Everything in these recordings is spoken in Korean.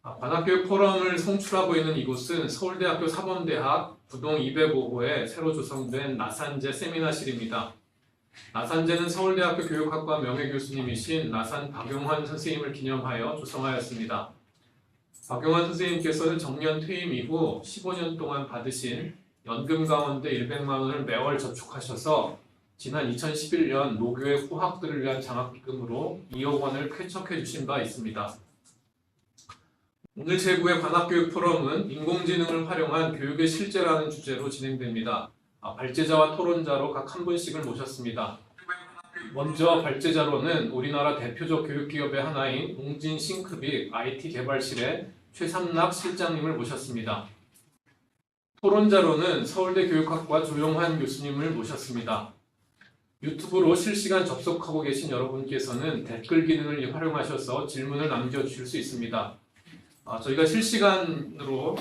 관악교육 포럼을 송출하고 있는 이곳은 서울대학교 사범대학 부동 205호에 새로 조성된 나산재 세미나실입니다. 나산재는 서울대학교 교육학과 명예교수님이신 나산 박용환 선생님을 기념하여 조성하였습니다. 박용환 선생님께서는 정년 퇴임 이후 15년 동안 받으신 연금 가운데 100만 원을 매월 저축하셔서 지난 2011년 노교의 후학들을 위한 장학기금으로 2억 원을 쾌척해 주신 바 있습니다. 오늘 제9회 관악교육 포럼은 인공지능을 활용한 교육의 실제라는 주제로 진행됩니다. 발제자와 토론자로 각 한 분씩을 모셨습니다. 먼저 발제자로는 우리나라 대표적 교육기업의 하나인 웅진 싱크빅 IT 개발실의 최삼락 실장님을 모셨습니다. 토론자로는 서울대 교육학과 조용환 교수님을 모셨습니다. 유튜브로 실시간 접속하고 계신 여러분께서는 댓글 기능을 활용하셔서 질문을 남겨주실 수 있습니다. 저희가 실시간으로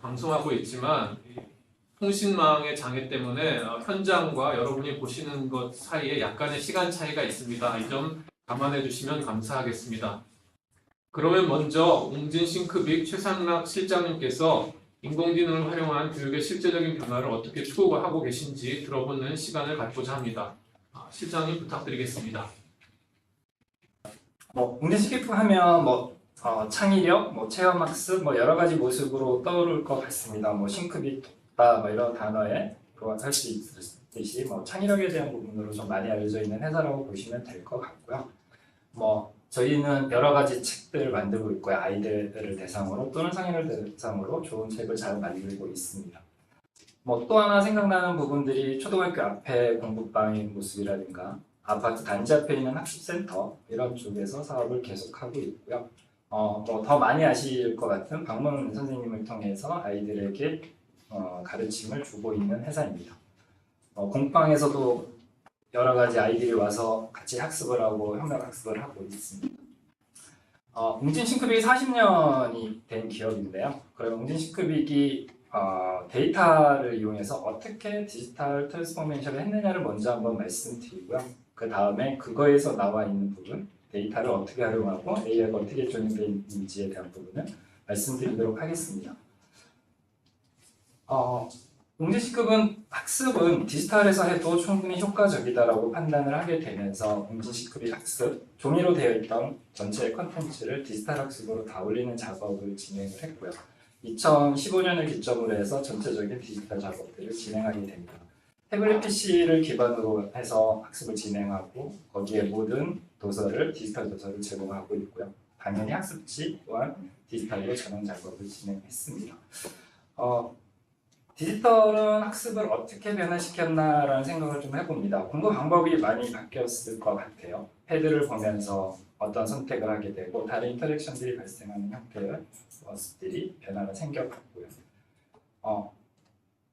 방송하고 있지만 통신망의 장애 때문에 현장과 여러분이 보시는 것 사이에 약간의 시간 차이가 있습니다. 이 점 감안해 주시면 감사하겠습니다. 그러면 먼저 웅진 싱크빅 최상락 실장님께서 인공지능을 활용한 교육의 실제적인 변화를 어떻게 추구하고 계신지 들어보는 시간을 갖고자 합니다. 실장님 부탁드리겠습니다. 웅진 싱크빅 하면 창의력, 체험학습 여러 가지 모습으로 떠오를 것 같습니다. 싱크빅 독다 이런 단어에 할 수 있듯이 창의력에 대한 부분으로 좀 많이 알려져 있는 회사라고 보시면 될 것 같고요. 저희는 여러 가지 책들을 만들고 있고요. 아이들을 대상으로 또는 성인을 대상으로 좋은 책을 잘 만들고 있습니다. 또 하나 생각나는 부분들이 초등학교 앞에 공부방의 모습이라든가 아파트 단지 앞에 있는 학습센터 이런 쪽에서 사업을 계속하고 있고요. 더 많이 아실 것 같은 박문 선생님을 통해서 아이들에게 가르침을 주고 있는 회사입니다. 공방에서도 여러 가지 아이들이 와서 같이 학습을 하고 협력학습을 하고 있습니다. 웅진 싱크빅이 40년이 된 기업인데요. 그럼 웅진 싱크빅이 데이터를 이용해서 어떻게 디지털 트랜스포메이션을 했느냐를 먼저 한번 말씀드리고요. 그 다음에 그거에서 나와 있는 부분, 데이터를 어떻게 활용하고 AI가 어떻게 적용되어 있는지에 대한 부분을 말씀드리도록 하겠습니다. 웅진 싱크빅은 학습은 디지털에서 해도 충분히 효과적이다라고 판단을 하게 되면서 웅진 싱크빅 학습, 종이로 되어 있던 전체 컨텐츠를 디지털 학습으로 다 올리는 작업을 진행을 했고요. 2015년을 기점으로 해서 전체적인 디지털 작업들을 진행하게 됩니다. 태블릿 PC를 기반으로 해서 학습을 진행하고 거기에 모든 도서를 디지털 도서를 제공하고 있고요. 당연히 학습지 또한 디지털로 전환 작업을 진행했습니다. 디지털은 학습을 어떻게 변화시켰나라는 생각을 좀 해봅니다. 공부 방법이 많이 바뀌었을 것 같아요. 패드를 보면서 어떤 선택을 하게 되고 다른 인터랙션들이 발생하는 형태의 모습들이 변화가 생겨갔고요.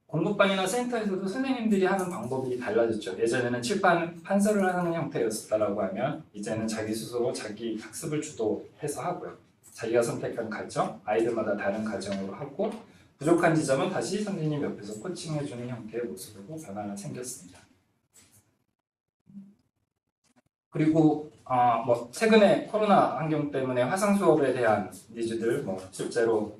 공부방이나 센터에서도 선생님들이 하는 방법이 달라졌죠. 예전에는 칠판 판서를 하는 형태였다라고 하면 이제는 자기 스스로 자기 학습을 주도해서 하고요. 자기가 선택한 과정, 아이들마다 다른 과정으로 하고 부족한 지점은 다시 선생님 옆에서 코칭해주는 형태의 모습으로 변화가 생겼습니다. 그리고 최근에 코로나 환경 때문에 화상 수업에 대한 니즈들 실제로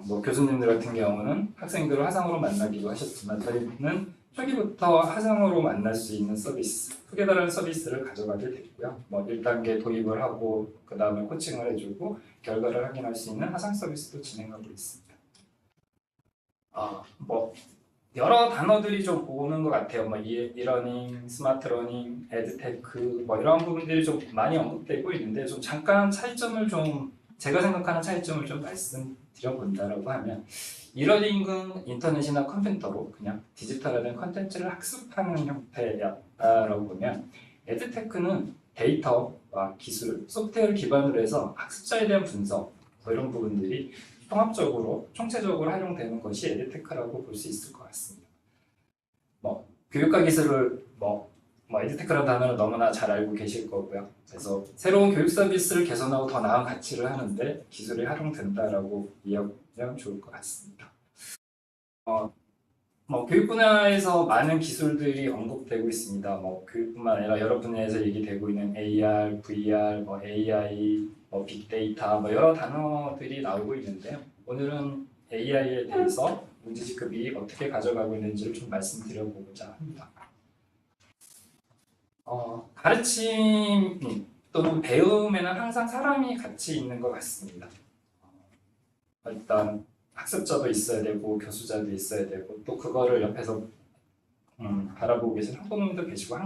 교수님들 같은 경우는 학생들을 화상으로 만나기도 하셨지만 저희는 초기부터 화상으로 만날 수 있는 서비스, 크게 다른 서비스를 가져가게 됐고요. 1단계 도입을 하고 그 다음에 코칭을 해주고 결과를 확인할 수 있는 화상 서비스도 진행하고 있습니다. 여러 단어들이 좀 오는 것 같아요. 이러닝, 스마트 러닝, 에드테크 이런 부분들이 좀 많이 언급되고 있는데 좀 잠깐 차이점을 제가 생각하는 차이점을 좀 말씀드려본다라고 하면 이러닝은 인터넷이나 컴퓨터로 그냥 디지털화된 컨텐츠를 학습하는 형태라고 보면 에드테크는 데이터와 기술, 소프트웨어를 기반으로 해서 학습자에 대한 분석 이런 부분들이 통합적으로, 총체적으로 활용되는 것이 에듀테크라고 볼 수 있을 것 같습니다. 교육과 기술을 에듀테크라는 단어를 너무나 잘 알고 계실 거고요. 그래서 새로운 교육 서비스를 개선하고 더 나은 가치를 하는데 기술이 활용된다라고 이해하면 좋을 것 같습니다. 교육 분야에서 많은 기술들이 언급되고 있습니다. 교육뿐만 아니라 여러 분야에서 얘기되고 있는 AR, VR, AI, 빅데이터 여러 단어들이 나오고 있는데요. 오늘은 AI에 대해서 문제지급이 어떻게 가져가고 있는지를 좀 말씀드려보고자 합니다. 가르침 또는 배움에는 항상 사람이 같이 있는 것 같습니다. 일단 학습자도 있어야 되고 교수자도 있어야 되고 또 그거를 옆에서 바라보고 계신 학부모님도 계시고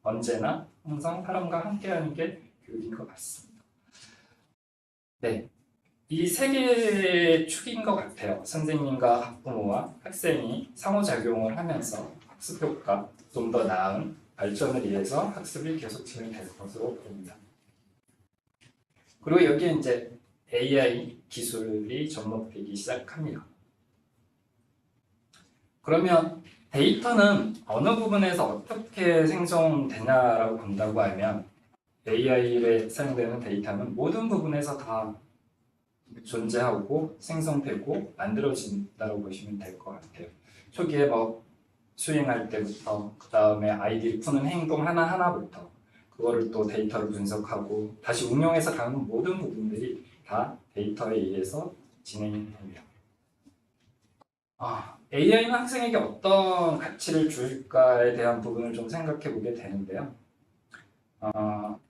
언제나 항상 사람과 함께하는 게 교육인 것 같습니다. 네, 이 세 개의 축인 것 같아요. 선생님과 학부모와 학생이 상호작용을 하면서 학습 효과, 좀 더 나은 발전을 위해서 학습이 계속 진행될 것으로 보입니다. 그리고 여기에 이제 AI 기술이 접목되기 시작합니다. 그러면 데이터는 어느 부분에서 어떻게 생성되냐라고 본다고 하면 AI에 사용되는 데이터는 모든 부분에서 다 존재하고 생성되고 만들어진다고 보시면 될 것 같아요. 초기에 수행할 때부터 그 다음에 아이들이 푸는 행동 하나하나부터 그거를 또 데이터를 분석하고 다시 응용해서 가는 모든 부분들이 다 데이터에 의해서 진행이 됩니다. AI는 학생에게 어떤 가치를 줄까에 대한 부분을 좀 생각해 보게 되는데요.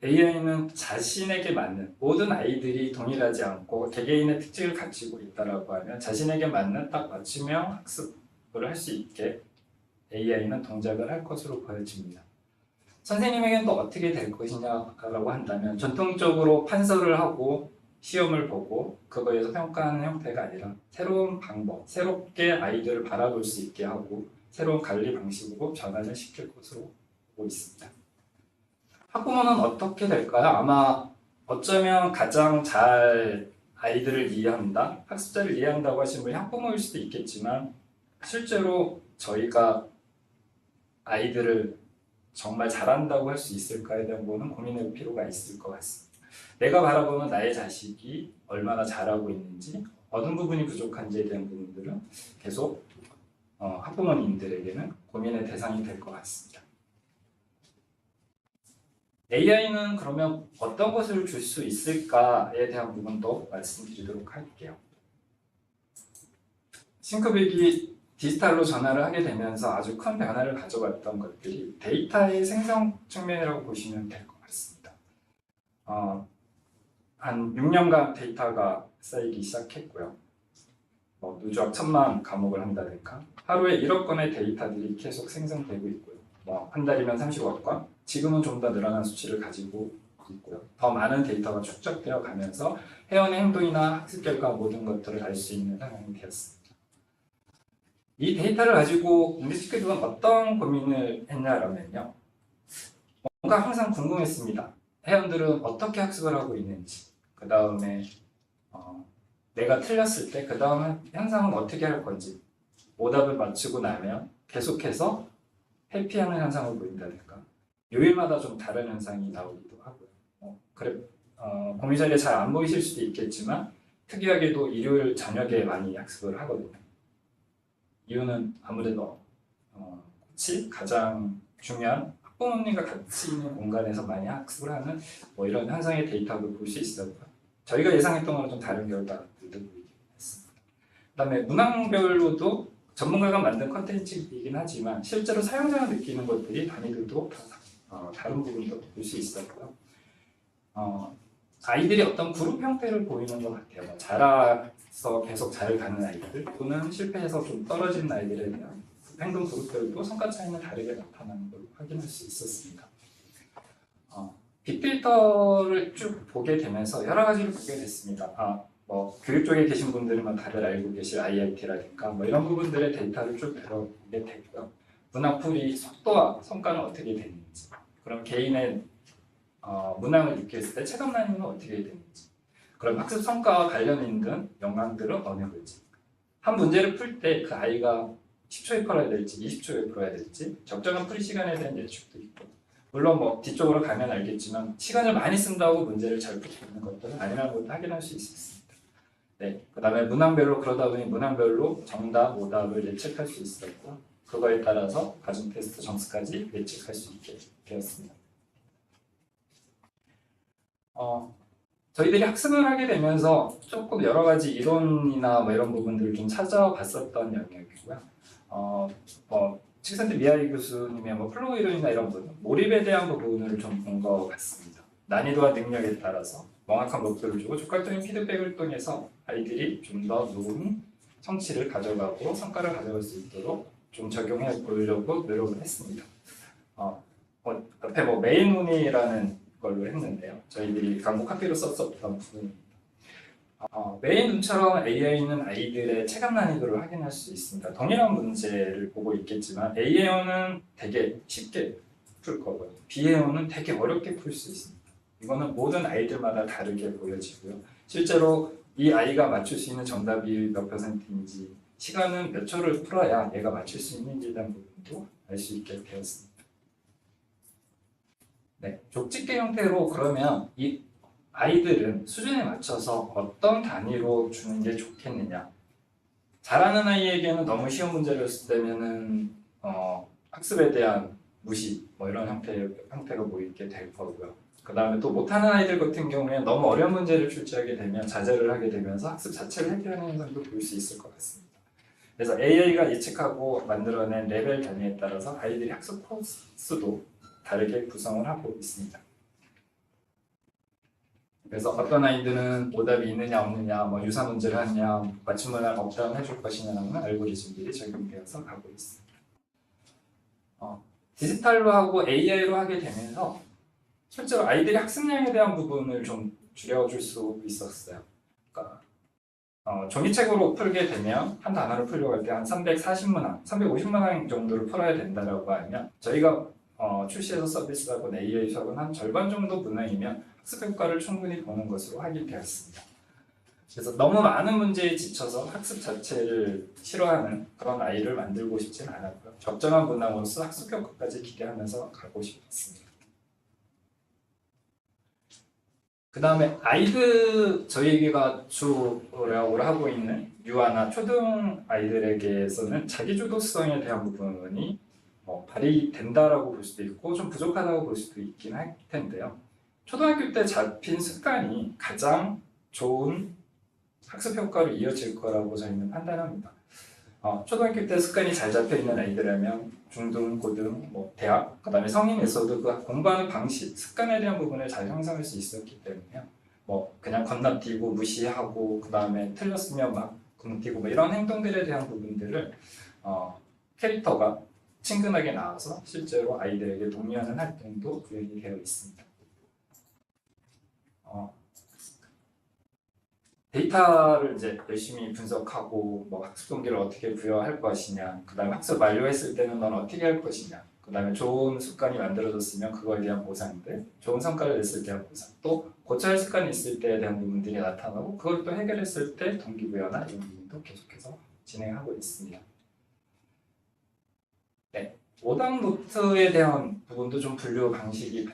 AI는 자신에게 맞는 모든 아이들이 동일하지 않고 개개인의 특징을 가지고 있다고 하면 자신에게 맞는 딱 맞춤형 학습을 할 수 있게 AI는 동작을 할 것으로 보여집니다. 선생님에게는 또 어떻게 될 것이냐라고 한다면 전통적으로 판서를 하고 시험을 보고 그거에서 평가하는 형태가 아니라 새로운 방법, 새롭게 아이들을 바라볼 수 있게 하고 새로운 관리 방식으로 전환을 시킬 것으로 보고 있습니다. 학부모는 어떻게 될까요? 아마 어쩌면 가장 잘 아이들을 이해한다, 학습자를 이해한다고 하시는 분이 학부모일 수도 있겠지만 실제로 저희가 아이들을 정말 잘한다고 할 수 있을까에 대한 부분은 고민할 필요가 있을 것 같습니다. 내가 바라보는 나의 자식이 얼마나 잘하고 있는지, 어떤 부분이 부족한지에 대한 부분들은 계속 학부모님들에게는 고민의 대상이 될 것 같습니다. AI는 그러면 어떤 것을 줄 수 있을까에 대한 부분도 말씀드리도록 할게요. 싱크빅이 디지털로 전환을 하게 되면서 아주 큰 변화를 가져왔던 것들이 데이터의 생성 측면이라고 보시면 될 것 같습니다. 한 6년간 데이터가 쌓이기 시작했고요. 누적 1000만 과목을 한다든가 하루에 1억 건의 데이터들이 계속 생성되고 있고요. 한 달이면 30억 건, 지금은 좀 더 늘어난 수치를 가지고 있고요. 더 많은 데이터가 축적되어 가면서 회원의 행동이나 학습 결과 모든 것들을 알 수 있는 상황이 되었습니다. 이 데이터를 가지고 문제집계들은 어떤 고민을 했냐면요. 뭔가 항상 궁금했습니다. 회원들은 어떻게 학습을 하고 있는지, 그 다음에 내가 틀렸을 때 그 다음 현상은 어떻게 할 건지, 오답을 맞추고 나면 계속해서 회피하는 현상을 보인다든가 요일마다 좀 다른 현상이 나오기도 하고요. 공유 자리에 잘 안 보이실 수도 있겠지만 특이하게도 일요일 저녁에 많이 학습을 하거든요. 이유는 아무래도 같이 가장 중요한 학부모님과 같이 있는 공간에서 많이 학습을 하는 이런 현상의 데이터도 볼 수 있었고요. 저희가 예상했던 거랑 좀 다른 결과들도 보이긴 했습니다. 그 다음에 문항별로도 전문가가 만든 컨텐츠이긴 하지만 실제로 사용자가 느끼는 것들이 단위들도 다른 부분도 볼 수 있었고요. 아이들이 어떤 그룹 형태를 보이는 것 같아요. 자라서 계속 잘 가는 아이들 또는 실패해서 좀 떨어진 아이들에 대한 행동 그룹별도 성과 차이는 다르게 나타나는 걸 확인할 수 있었습니다. 빅데이터를 쭉 보게 되면서 여러 가지를 보게 됐습니다. 교육 쪽에 계신 분들은 다들 알고 계실 IIT라든가 이런 부분들의 데이터를 쭉 들어보게 됐고요. 문항풀이 속도와 성과는 어떻게 되는지, 그럼 개인의 문항을 익혔을 때 체감 난이도는 어떻게 되는지, 그럼 학습 성과와 관련 있는 영향들은 어느 건지, 한 문제를 풀 때 그 아이가 10초에 풀어야 될지 20초에 풀어야 될지 적정한 풀이 시간에 대한 예측도 있고, 물론 뒤쪽으로 가면 알겠지만 시간을 많이 쓴다고 문제를 잘 풀 수 있는 것들은 아니라는 것도 확인할 수 있습니다. 네, 그다음에 문항별로 그러다 보니 문항별로 정답, 오답을 예측할 수 있었고 그거에 따라서 가중 테스트 점수까지 예측할 수 있게 되었습니다. 저희들이 학습을 하게 되면서 조금 여러 가지 이론이나 뭐 이런 부분들을 좀 찾아봤었던 영역이고요. 칠센트 미하이 교수님의 뭐 플로우 이론이나 이런 부분, 몰입에 대한 부분을 좀 본 것 같습니다. 난이도와 능력에 따라서 명확한 목표를 주고 족발적인 피드백을 통해서 아이들이 좀 더 좋은 성취를 가져가고 성과를 가져갈 수 있도록 좀 적용해 보려고 노력을 했습니다. 앞에 뭐 메인논이라는 걸로 했는데요. 저희들이 강목 학비로 썼었던 부분입니다. 메인논처럼 AI는 아이들의 체감 난이도를 확인할 수 있습니다. 동일한 문제를 보고 있겠지만 A에어는 되게 쉽게 풀 거고요. B에어는 되게 어렵게 풀 수 있습니다. 이거는 모든 아이들마다 다르게 보여지고요. 실제로 이 아이가 맞출 수 있는 정답이 몇 %인지 시간은 몇 초를 풀어야 얘가 맞출 수 있는지에 대한 부분도 알 수 있게 되었습니다. 네, 족집게 형태로 그러면 이 아이들은 수준에 맞춰서 어떤 단위로 주는 게 좋겠느냐. 잘하는 아이에게는 너무 쉬운 문제를 줬을 때면은 학습에 대한 무시 뭐 이런 형태가 보이게 될 거고요. 그 다음에 또 못하는 아이들 같은 경우에 너무 어려운 문제를 출제하게 되면 자제를 하게 되면서 학습 자체를 해결하는 현상도 볼 수 있을 것 같습니다. 그래서 AI가 예측하고 만들어낸 레벨 단위에 따라서 아이들이 학습 코스도 다르게 구성을 하고 있습니다. 그래서 어떤 아이들은 오답이 있느냐 없느냐, 뭐 유사 문제를 하느냐, 맞춤 문항 업다운 해줄 것이냐는 알고리즘들이 적용되어서 가고 있습니다. 디지털로 하고 AI로 하게 되면서 실제로 아이들이 학습량에 대한 부분을 좀 줄여줄 수 있었어요. 그러니까 종이책으로 풀게 되면 한 단어를 풀려고 할 때 한 340문항, 350문항 정도를 풀어야 된다고 하면 저희가 출시해서 서비스하고 AI 수업은 한 절반 정도 문항이면 학습 효과를 충분히 보는 것으로 확인되었습니다. 그래서 너무 많은 문제에 지쳐서 학습 자체를 싫어하는 그런 아이를 만들고 싶진 않았고요. 적정한 문항으로서 학습 효과까지 기대하면서 가고 싶었습니다. 그 다음에 저희가 주로 하고 있는 유아나 초등 아이들에게서는 자기주도성에 대한 부분이 발휘된다라고 볼 수도 있고 좀 부족하다고 볼 수도 있긴 할 텐데요. 초등학교 때 잡힌 습관이 가장 좋은 학습 효과로 이어질 거라고 저희는 판단합니다. 초등학교 때 습관이 잘 잡혀 있는 아이들이라면 중등, 고등, 대학, 그 다음에 성인에서도 그 공부하는 방식, 습관에 대한 부분을 잘 형성할 수 있었기 때문에요. 그냥 건너뛰고 무시하고 그 다음에 틀렸으면 막 건너뛰고 이런 행동들에 대한 부분들을 캐릭터가 친근하게 나와서 실제로 아이들에게 독려하는 활동도 구현이 되어 있습니다. 데이터를 이제 열심히 분석하고 학습 동기를 어떻게 부여할 것이냐, 그 다음에 학습 완료했을 때는 넌 어떻게 할 것이냐, 그 다음에 좋은 습관이 만들어졌으면 그거에 대한 보상들, 좋은 성과를 냈을 때 대한 보상, 또 고쳐야 할 습관이 있을 때에 대한 부분들이 나타나고 그걸 또 해결했을 때 동기부여나 이런 부분도 계속해서 진행하고 있습니다. 네, 오답 노트에 대한 부분도 좀 분류 방식이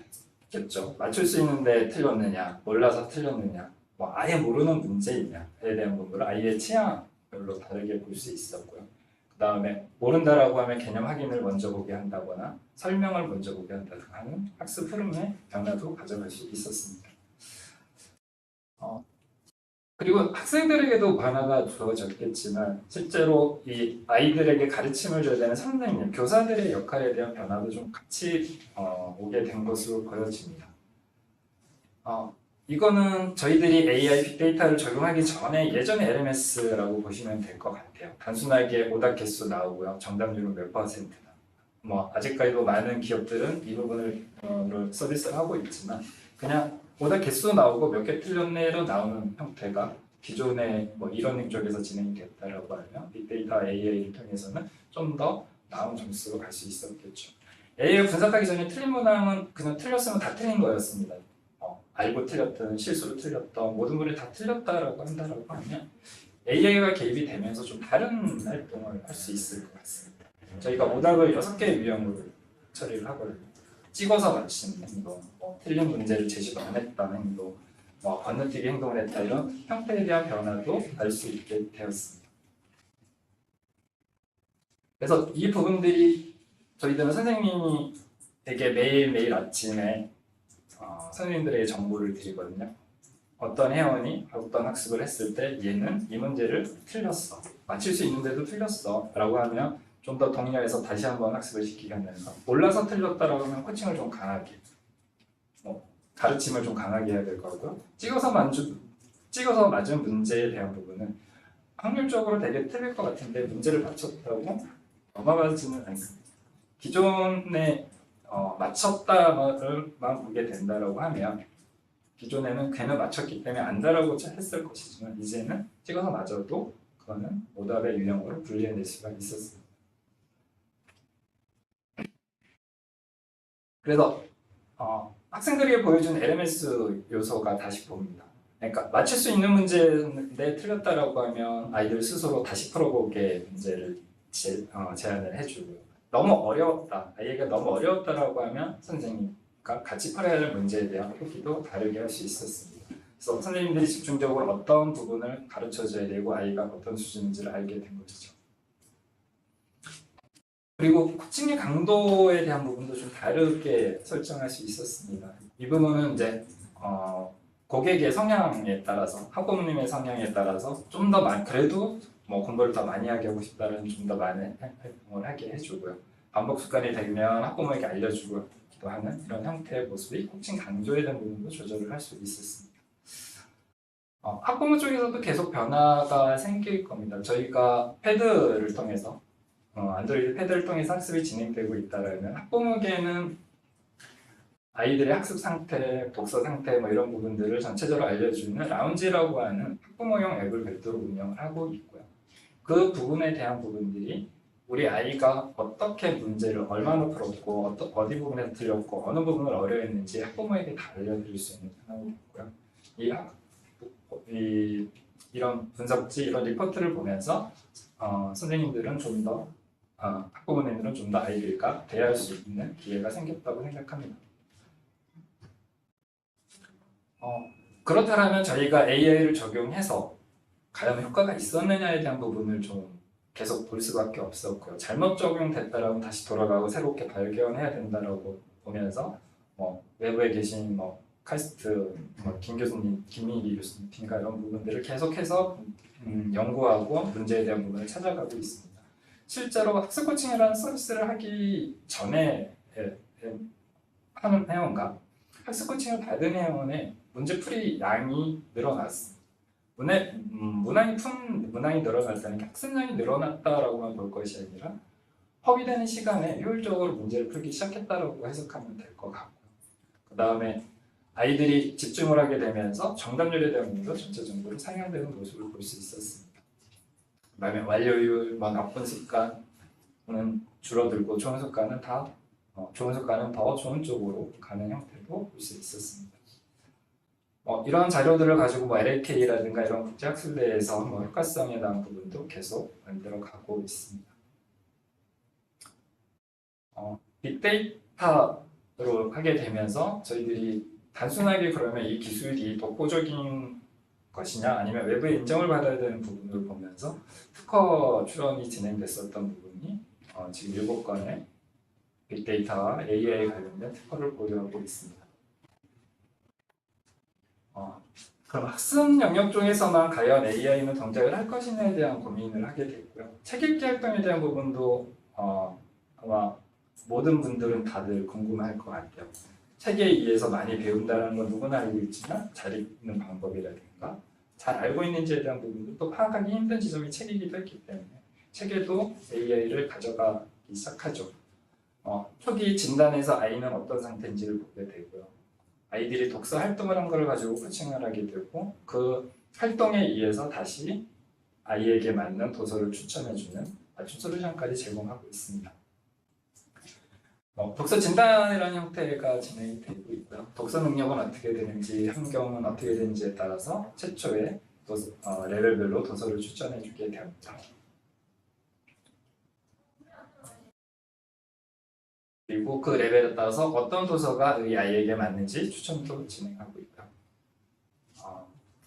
바뀌었죠. 맞출 수 있는데 틀렸느냐, 몰라서 틀렸느냐, 아예 모르는 문제이냐에 대한 부분을 아이의 취향별로 다르게 볼 수 있었고요. 그 다음에 모른다라고 하면 개념 확인을 먼저 보게 한다거나 설명을 먼저 보게 한다거나 하는 학습 흐름의 변화도 가져갈 수 있었습니다. 그리고 학생들에게도 변화가 주어졌겠지만 실제로 이 아이들에게 가르침을 줘야 되는 선생님, 교사들의 역할에 대한 변화도 좀 같이 오게 된 것으로 보여집니다. 이거는 저희들이 AI 빅데이터를 적용하기 전에 예전의 LMS라고 보시면 될 것 같아요. 단순하게 오답 개수 나오고요. 정답률은 몇 %나. 아직까지도 많은 기업들은 이 부분을 서비스를 하고 있지만 그냥 오답 개수 나오고 몇 개 틀렸네로 나오는 형태가 기존의 이러닝 쪽에서 진행이 됐다라고 하면 빅데이터 AI를 통해서는 좀 더 나은 점수로 갈 수 있었겠죠. AI를 분석하기 전에 틀린 문항은 그냥 틀렸으면 다 틀린 거였습니다. 알고 틀렸든 실수로 틀렸던 모든 분이 다 틀렸다라고 한다라고 하면 AI가 개입이 되면서 좀 다른 활동을 할 수 있을 것 같습니다. 저희가 오답을 6개의 유형으로 처리를 하거든요. 찍어서 맞히는 행동, 틀린 문제를 제시도 안 했다는 행동, 뭐 건너뛰기 행동을 했다 이런 형태에 대한 변화도 알 수 있게 되었습니다. 그래서 이 부분들이 저희들은 선생님에게 매일매일 아침에 선생님들에게 정보를 드리거든요. 어떤 회원이 어떤 학습을 했을 때 얘는 이 문제를 틀렸어. 맞출 수 있는데도 틀렸어. 라고 하면 좀 더 독려해서 다시 한번 학습을 시키겠면서 몰라서 틀렸다라고 하면 코칭을 좀 강하게 가르침을 좀 강하게 해야 될 거고요. 찍어서 맞은 문제에 대한 부분은 확률적으로 되게 틀릴 것 같은데 문제를 맞췄다고 넘어가지는 않습니다. 기존에 맞췄다만 보게 된다라고 하면 기존에는 걔는 맞췄기 때문에 안다라고 했을 것이지만 이제는 찍어서 맞아도 그거는 오답의 유형으로 분리해낼 수가 있었습니다. 그래서 학생들에게 보여준 LMS 요소가 다시 봅니다. 그러니까 맞출 수 있는 문제인데 틀렸다라고 하면 아이들 스스로 다시 풀어보게 문제를 제안을 해주고요. 너무 어려웠다, 아이가 너무 어려웠다라고 하면 선생님과 같이 풀어야 할 문제에 대한 표기도 다르게 할 수 있었습니다. 그래서 선생님들이 집중적으로 어떤 부분을 가르쳐줘야 되고 아이가 어떤 수준인지를 알게 된 것이죠. 그리고 코칭의 강도에 대한 부분도 좀 다르게 설정할 수 있었습니다. 이 부분은 이제 고객의 성향에 따라서 학부모님의 성향에 따라서 좀 더 그래도 뭐 공부를 더 많이 하게 하고 싶다는 좀 더 많은 활동을 하게 해주고요. 반복 습관이 되면 학부모에게 알려주고 기도 하는 이런 형태의 모습이 코칭 강도에 대한 부분도 조절을 할 수 있었습니다. 학부모 쪽에서도 계속 변화가 생길 겁니다. 저희가 패드를 통해서 안드로이드 패드를 통해서 학습이 진행되고 있다면 학부모에게는 아이들의 학습 상태, 독서 상태 뭐 이런 부분들을 전체적으로 알려주는 라운지라고 하는 학부모용 앱을 별도로 운영을 하고 있고요. 그 부분에 대한 부분들이 우리 아이가 어떻게 문제를 얼마나 풀었고 어디 부분에서 틀렸고 어느 부분을 어려웠는지 학부모에게 다 알려드릴 수 있는 상황이고요. 이런 분석지, 이런 리포트를 보면서 선생님들은 좀 더 학부모님들은 좀 더 아이들과 대화할 수 있는 기회가 생겼다고 생각합니다. 그렇다면 저희가 AI를 적용해서 과연 효과가 있었느냐에 대한 부분을 좀 계속 볼 수밖에 없었고요. 잘못 적용됐다라고 다시 돌아가고 새롭게 발견해야 된다라고 보면서 외부에 계신 카이스트 김 교수님, 김민기 교수님과 이런 부분들을 계속해서 연구하고 문제에 대한 부분을 찾아가고 있습니다. 실제로 학습 코칭이라는 서비스를 하기 전에 하는 회원과 학습 코칭을 받은 회원의 문제풀이 양이 늘어났습니다. 문항이 늘어났다는 게 학습량이 늘어났다라고만 볼 것이 아니라 허비되는 시간에 효율적으로 문제를 풀기 시작했다라고 해석하면 될 것 같고요. 그 다음에 아이들이 집중을 하게 되면서 정답률에 대한 부분도 전체적으로 상향되는 모습을 볼 수 있었습니다. 그 다음에 완료율, 나쁜 습관은 줄어들고 좋은 습관은 더 좋은 쪽으로 가는 형태로 볼 수 있었습니다. 이런 자료들을 가지고 LAK라든가 이런 국제학술대에서 효과성에 대한 부분도 계속 만들어가고 있습니다. 빅데이터로 하게 되면서 저희들이 단순하게 그러면 이 기술이 독보적인 것이냐 아니면 외부의 인정을 받아야 되는 부분을 보면서 특허 출원이 진행됐었던 부분이 지금 7건의 빅데이터와 AI 관련된 특허를 보유하고 있습니다. 그럼 학습 영역 중에서만 과연 AI는 동작을 할 것이냐에 대한 고민을 하게 됐고요. 책 읽기 활동에 대한 부분도 아마 모든 분들은 다들 궁금할 것 같아요. 책에 의해서 많이 배운다는 건 누구나 알고 있지만 잘 읽는 방법이라든가 잘 알고 있는지에 대한 부분도 또 파악하기 힘든 지점이 책이기도 했기 때문에 책에도 AI를 가져가기 시작하죠. 초기 진단에서 아이는 어떤 상태인지를 보게 되고요. 아이들이 독서 활동을 한 걸 가지고 코칭을 하게 되고 그 활동에 의해서 다시 아이에게 맞는 도서를 추천해주는 맞춤 솔루션까지 제공하고 있습니다. 독서 진단이라는 형태가 진행이 되고 있고요. 독서 능력은 어떻게 되는지, 환경은 어떻게 되는지에 따라서 최초의 레벨별로 도서를 추천해주게 됩니다. 그리고 그 레벨에 따라서 어떤 도서가 이 아이에게 맞는지 추천도 진행하고 있고요.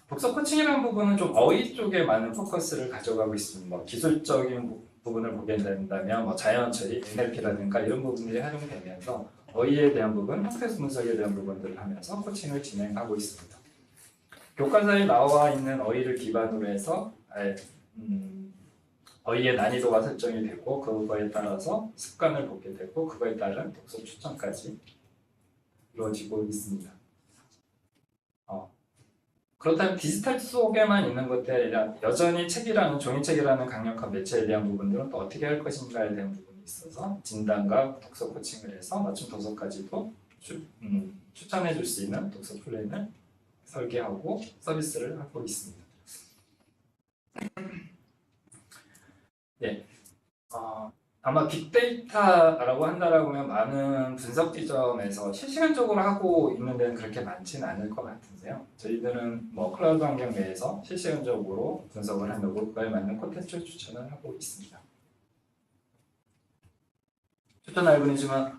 독서 코칭이라는 부분은 좀 어휘 쪽에 많은 포커스를 가져가고 있습니다. 뭐 기술적인 부분을 보게 된다면 뭐 자연 처리, NLP라든가 이런 부분들이 활용되면서 어휘에 대한 부분, 형태 분석에 대한 부분들을 하면서 코칭을 진행하고 있습니다. 교과서에 나와 있는 어휘를 기반으로 해서 어휘의 난이도가 설정이 되고 그거에 따라서 습관을 보게 되고 그거에 따른 독서 추천까지 이루어지고 있습니다. 그렇다면 디지털 속에만 있는 것들이 아니라 여전히 책이라는 종이책이라는 강력한 매체에 대한 부분들은 또 어떻게 할 것인가에 대한 부분이 있어서 진단과 독서 코칭을 해서 맞춤 도서까지도 추천해 줄 수 있는 독서 플랜을 설계하고 서비스를 하고 있습니다. 네, 아마 빅데이터라고 한다라고 하면 많은 분석 지점에서 실시간적으로 하고 있는 데는 그렇게 많지는 않을 것 같은데요. 저희들은 뭐 클라우드 환경 내에서 실시간적으로 분석을 하려고 그거에 맞는 콘텐츠 추천을 하고 있습니다. 추천 알고리즘은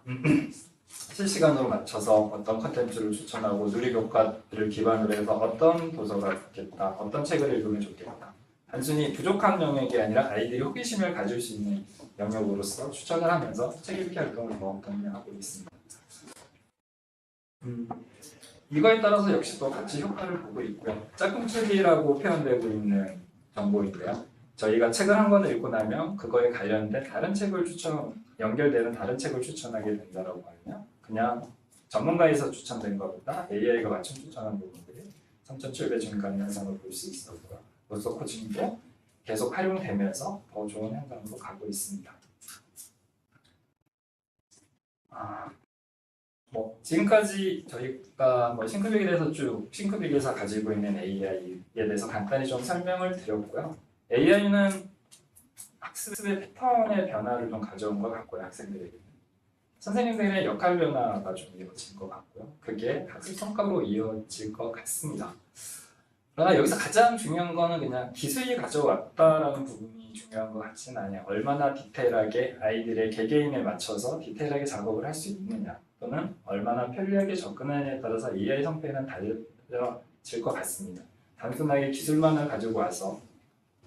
실시간으로 맞춰서 어떤 콘텐츠를 추천하고 누리교과를 기반으로 해서 어떤 도서가 좋겠다, 어떤 책을 읽으면 좋겠다. 단순히 부족한 영역이 아니라 아이들이 호기심을 가질 수 있는 영역으로서 추천을 하면서 책 읽기 활동을 더 독려하고 있습니다. 이거에 따라서 역시 또 같이 효과를 보고 있고요. 짝꿍책이라고 표현되고 있는 정보인데요. 저희가 책을 한 권을 읽고 나면 그거에 관련된 다른 책을 연결되는 다른 책을 추천하게 된다라고 하면 그냥 전문가에서 추천된 것보다 AI가 맞춤 추천한 부분들이 3.7배 증가하는 현상을 볼 수 있었고요. 독서 코칭도 계속 활용되면서 더 좋은 현상으로 가고 있습니다. 지금까지 저희가 싱크빅에 대해서 싱크빅에서 가지고 있는 AI에 대해서 간단히 좀 설명을 드렸고요. AI는 학습의 패턴의 변화를 좀 가져온 것 같고요. 학생들에게 선생님들의 역할 변화가 좀 이어질 것 같고요. 그게 학습 성과로 이어질 것 같습니다. 그러나 여기서 가장 중요한 거는 그냥 기술이 가져왔다라는 부분이 중요한 것 같지는 않아요. 얼마나 디테일하게 아이들의 개개인에 맞춰서 디테일하게 작업을 할 수 있느냐 또는 얼마나 편리하게 접근하느냐에 따라서 AI 성패는 달라질 것 같습니다. 단순하게 기술만을 가지고 와서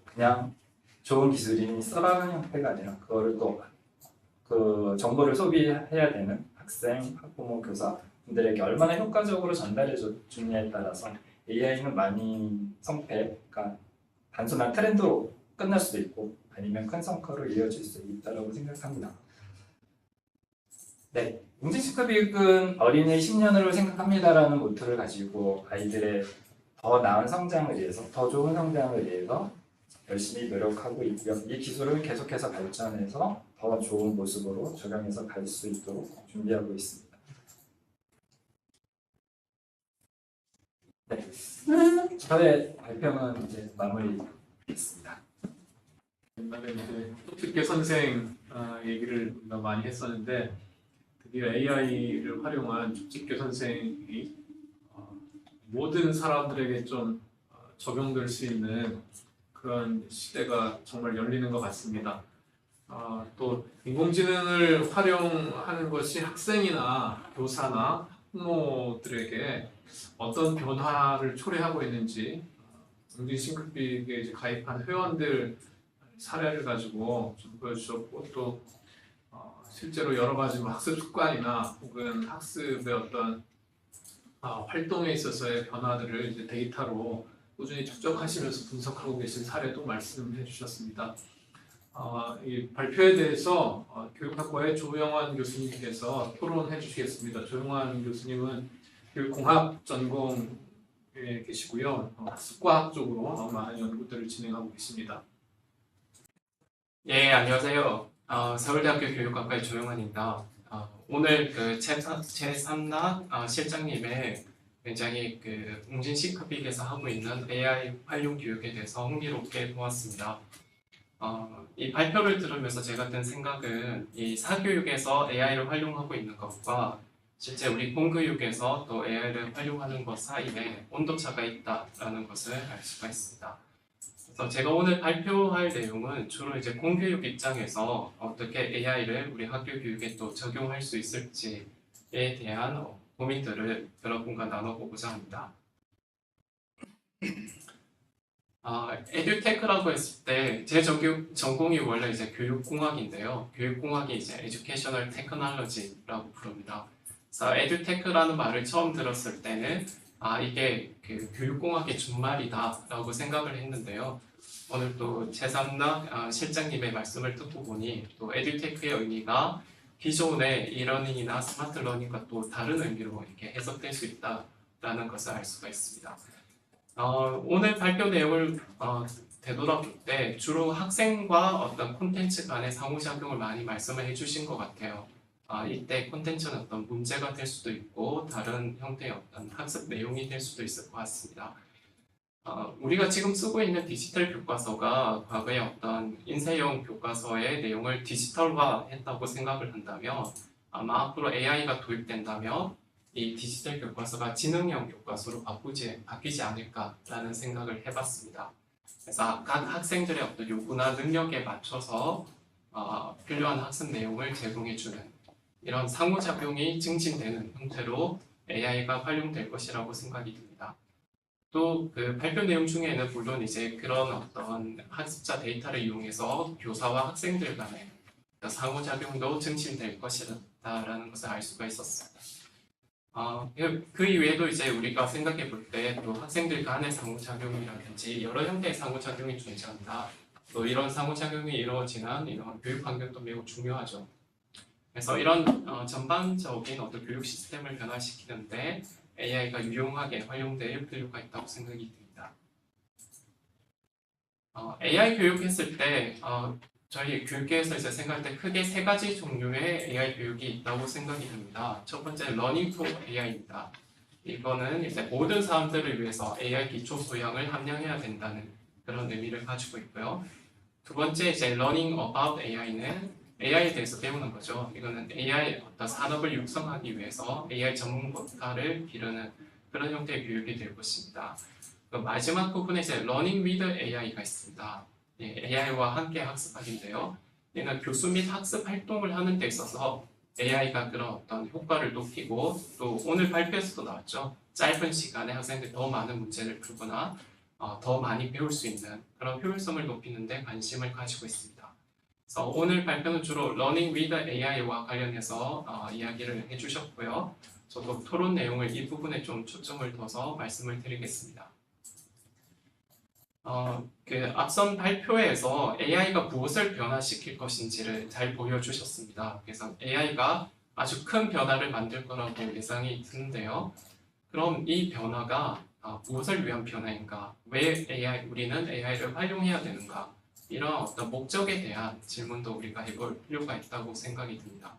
그냥 좋은 기술이니 써라는 형태가 아니라 그거를 또 그 정보를 소비해야 되는 학생, 학부모, 교사분들에게 얼마나 효과적으로 전달해 주느냐에 따라서 AI는 많이 성패가 단순한 트렌드로 끝날 수도 있고 아니면 큰 성과로 이어질 수 있다고 생각합니다. 네, 웅진싱크빅은 어린이의 10년을 생각합니다라는 모토를 가지고 아이들의 더 나은 성장을 위해서, 더 좋은 성장을 위해서 열심히 노력하고 있고요. 이 기술은 계속해서 발전해서 더 좋은 모습으로 적용해서 갈 수 있도록 준비하고 있습니다. 네, 저의 발표는 이제 마무리했습니다. 옛날에 이제 똑집게 선생 얘기를 우리가 많이 했었는데 드디어 AI를 활용한 쪽집게 선생이 모든 사람들에게 좀 적용될 수 있는 그런 시대가 정말 열리는 것 같습니다. 또 인공지능을 활용하는 것이 학생이나 교사나 학부모들에게 어떤 변화를 초래하고 있는지 웅진싱크빅에 이제 가입한 회원들 사례를 가지고 좀 보여주셨고 또 실제로 여러 가지 학습 습관이나 혹은 학습의 어떤 활동에 있어서의 변화들을 이제 데이터로 꾸준히 축적하시면서 분석하고 계신 사례도 말씀해 주셨습니다. 이 발표에 대해서 교육학과의 조영환 교수님께서 토론해 주시겠습니다. 조영환 교수님은 교육공학 전공에 계시고요. 학습과학 쪽으로 많은 연구들을 진행하고 계십니다. 예, 안녕하세요. 서울대학교 교육학과의 조영환입니다. 오늘 그 제3나 실장님의 굉장히 그 웅진싱크빅에서 하고 있는 AI 활용 교육에 대해서 흥미롭게 보았습니다. 이 발표를 들으면서 제가 든 생각은 이 사교육에서 AI를 활용하고 있는 것과 실제 우리 공교육에서 또 AI를 활용하는 것 사이에 온도차가 있다라는 것을 알 수가 있습니다. 그래서 제가 오늘 발표할 내용은 주로 이제 공교육 입장에서 어떻게 AI를 우리 학교 교육에 또 적용할 수 있을지에 대한 고민들을 여러분과 나눠보고자 합니다. 에듀테크라고 했을 때 제 전공이 원래 이제 교육공학인데요. 교육공학이 이제 에듀케이셔널 테크놀로지라고 부릅니다. 그래서 에듀테크라는 말을 처음 들었을 때는 이게 그 교육공학의 준말이다라고 생각을 했는데요. 오늘 또 제3나 실장님의 말씀을 듣고 보니 또 에듀테크의 의미가 기존의 이러닝이나 스마트 러닝과 또 다른 의미로 이렇게 해석될 수 있다라는 것을 알 수가 있습니다. 오늘 발표 내용을 되돌아볼 때 주로 학생과 어떤 콘텐츠 간의 상호작용을 많이 말씀을 해주신 것 같아요. 이때 콘텐츠는 어떤 문제가 될 수도 있고 다른 형태의 어떤 학습 내용이 될 수도 있을 것 같습니다. 우리가 지금 쓰고 있는 디지털 교과서가 과거에 어떤 인쇄형 교과서의 내용을 디지털화했다고 생각을 한다면 아마 앞으로 AI가 도입된다면 이 디지털 교과서가 지능형 교과서로 바뀌지 않을까라는 생각을 해봤습니다. 그래서 각 학생들의 어떤 요구나 능력에 맞춰서 필요한 학습 내용을 제공해주는 이런 상호작용이 증진되는 형태로 AI가 활용될 것이라고 생각이 듭니다. 또 그 발표 내용 중에는 물론 이제 그런 어떤 학습자 데이터를 이용해서 교사와 학생들 간의 상호작용도 증진될 것이다라는 것을 알 수가 있었습니다. 그 이외에도 이제 우리가 생각해 볼 때 또 학생들 간의 상호작용이라든지 여러 형태의 상호작용이 존재한다. 또 이런 상호작용이 이루어지는 이런 교육 환경도 매우 중요하죠. 그래서 이런 전반적인 어떤 교육 시스템을 변화시키는데 AI가 유용하게 활용될 필요가 있다고 생각이 듭니다. AI 교육했을 때 저희 교육계에서 이제 생각할 때 크게 세 가지 종류의 AI 교육이 있다고 생각이 듭니다. 첫 번째 Learning to AI입니다. 이거는 이제 모든 사람들을 위해서 AI 기초 소양을 함량해야 된다는 그런 의미를 가지고 있고요. 두 번째 이제 Learning about AI는 AI에 대해서 배우는 거죠. 이거는 AI 어떤 산업을 육성하기 위해서 AI 전문가를 기르는 그런 형태의 교육이 될 것입니다. 마지막 부분에 이제 Learning with AI가 있습니다. AI와 함께 학습하기인데요. 이는 교수 및 학습 활동을 하는 데 있어서 AI가 그런 어떤 효과를 높이고 또 오늘 발표에서도 나왔죠. 짧은 시간에 학생들이 더 많은 문제를 풀거나 더 많이 배울 수 있는 그런 효율성을 높이는 데 관심을 가지고 있습니다. 그래서 오늘 발표는 주로 Learning with AI와 관련해서 이야기를 해주셨고요. 저도 토론 내용을 이 부분에 좀 초점을 둬서 말씀을 드리겠습니다. 그 앞선 발표에서 AI가 무엇을 변화시킬 것인지를 잘 보여주셨습니다. 그래서 AI가 아주 큰 변화를 만들 거라고 예상이 드는데요. 그럼 이 변화가 무엇을 위한 변화인가? 왜 우리는 AI를 활용해야 되는가? 이런 어떤 목적에 대한 질문도 우리가 해볼 필요가 있다고 생각이 듭니다.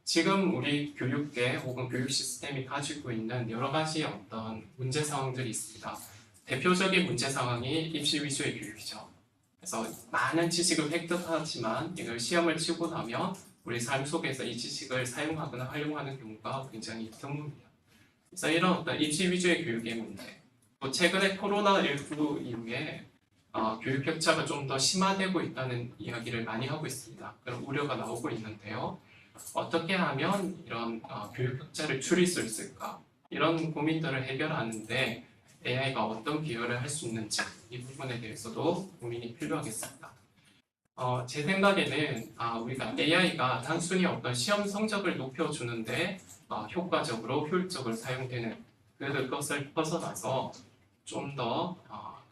지금 우리 교육계 혹은 교육 시스템이 가지고 있는 여러 가지 어떤 문제 상황들이 있습니다. 대표적인 문제 상황이 입시 위주의 교육이죠. 그래서 많은 지식을 획득하지만 이걸 시험을 치고 나면 우리 삶 속에서 이 지식을 사용하거나 활용하는 경우가 굉장히 드뭅니다. 그래서 이런 어떤 입시 위주의 교육의 문제, 또 최근에 코로나19 이후에 교육 격차가 좀 더 심화되고 있다는 이야기를 많이 하고 있습니다. 그런 우려가 나오고 있는데요. 어떻게 하면 이런 교육 격차를 줄일 수 있을까? 이런 고민들을 해결하는데 AI가 어떤 기여를 할 수 있는지 이 부분에 대해서도 고민이 필요하겠습니다. 제 생각에는 우리가 AI가 단순히 어떤 시험 성적을 높여주는데 효과적으로 효율적으로 사용되는 그것을 벗어나서 좀 더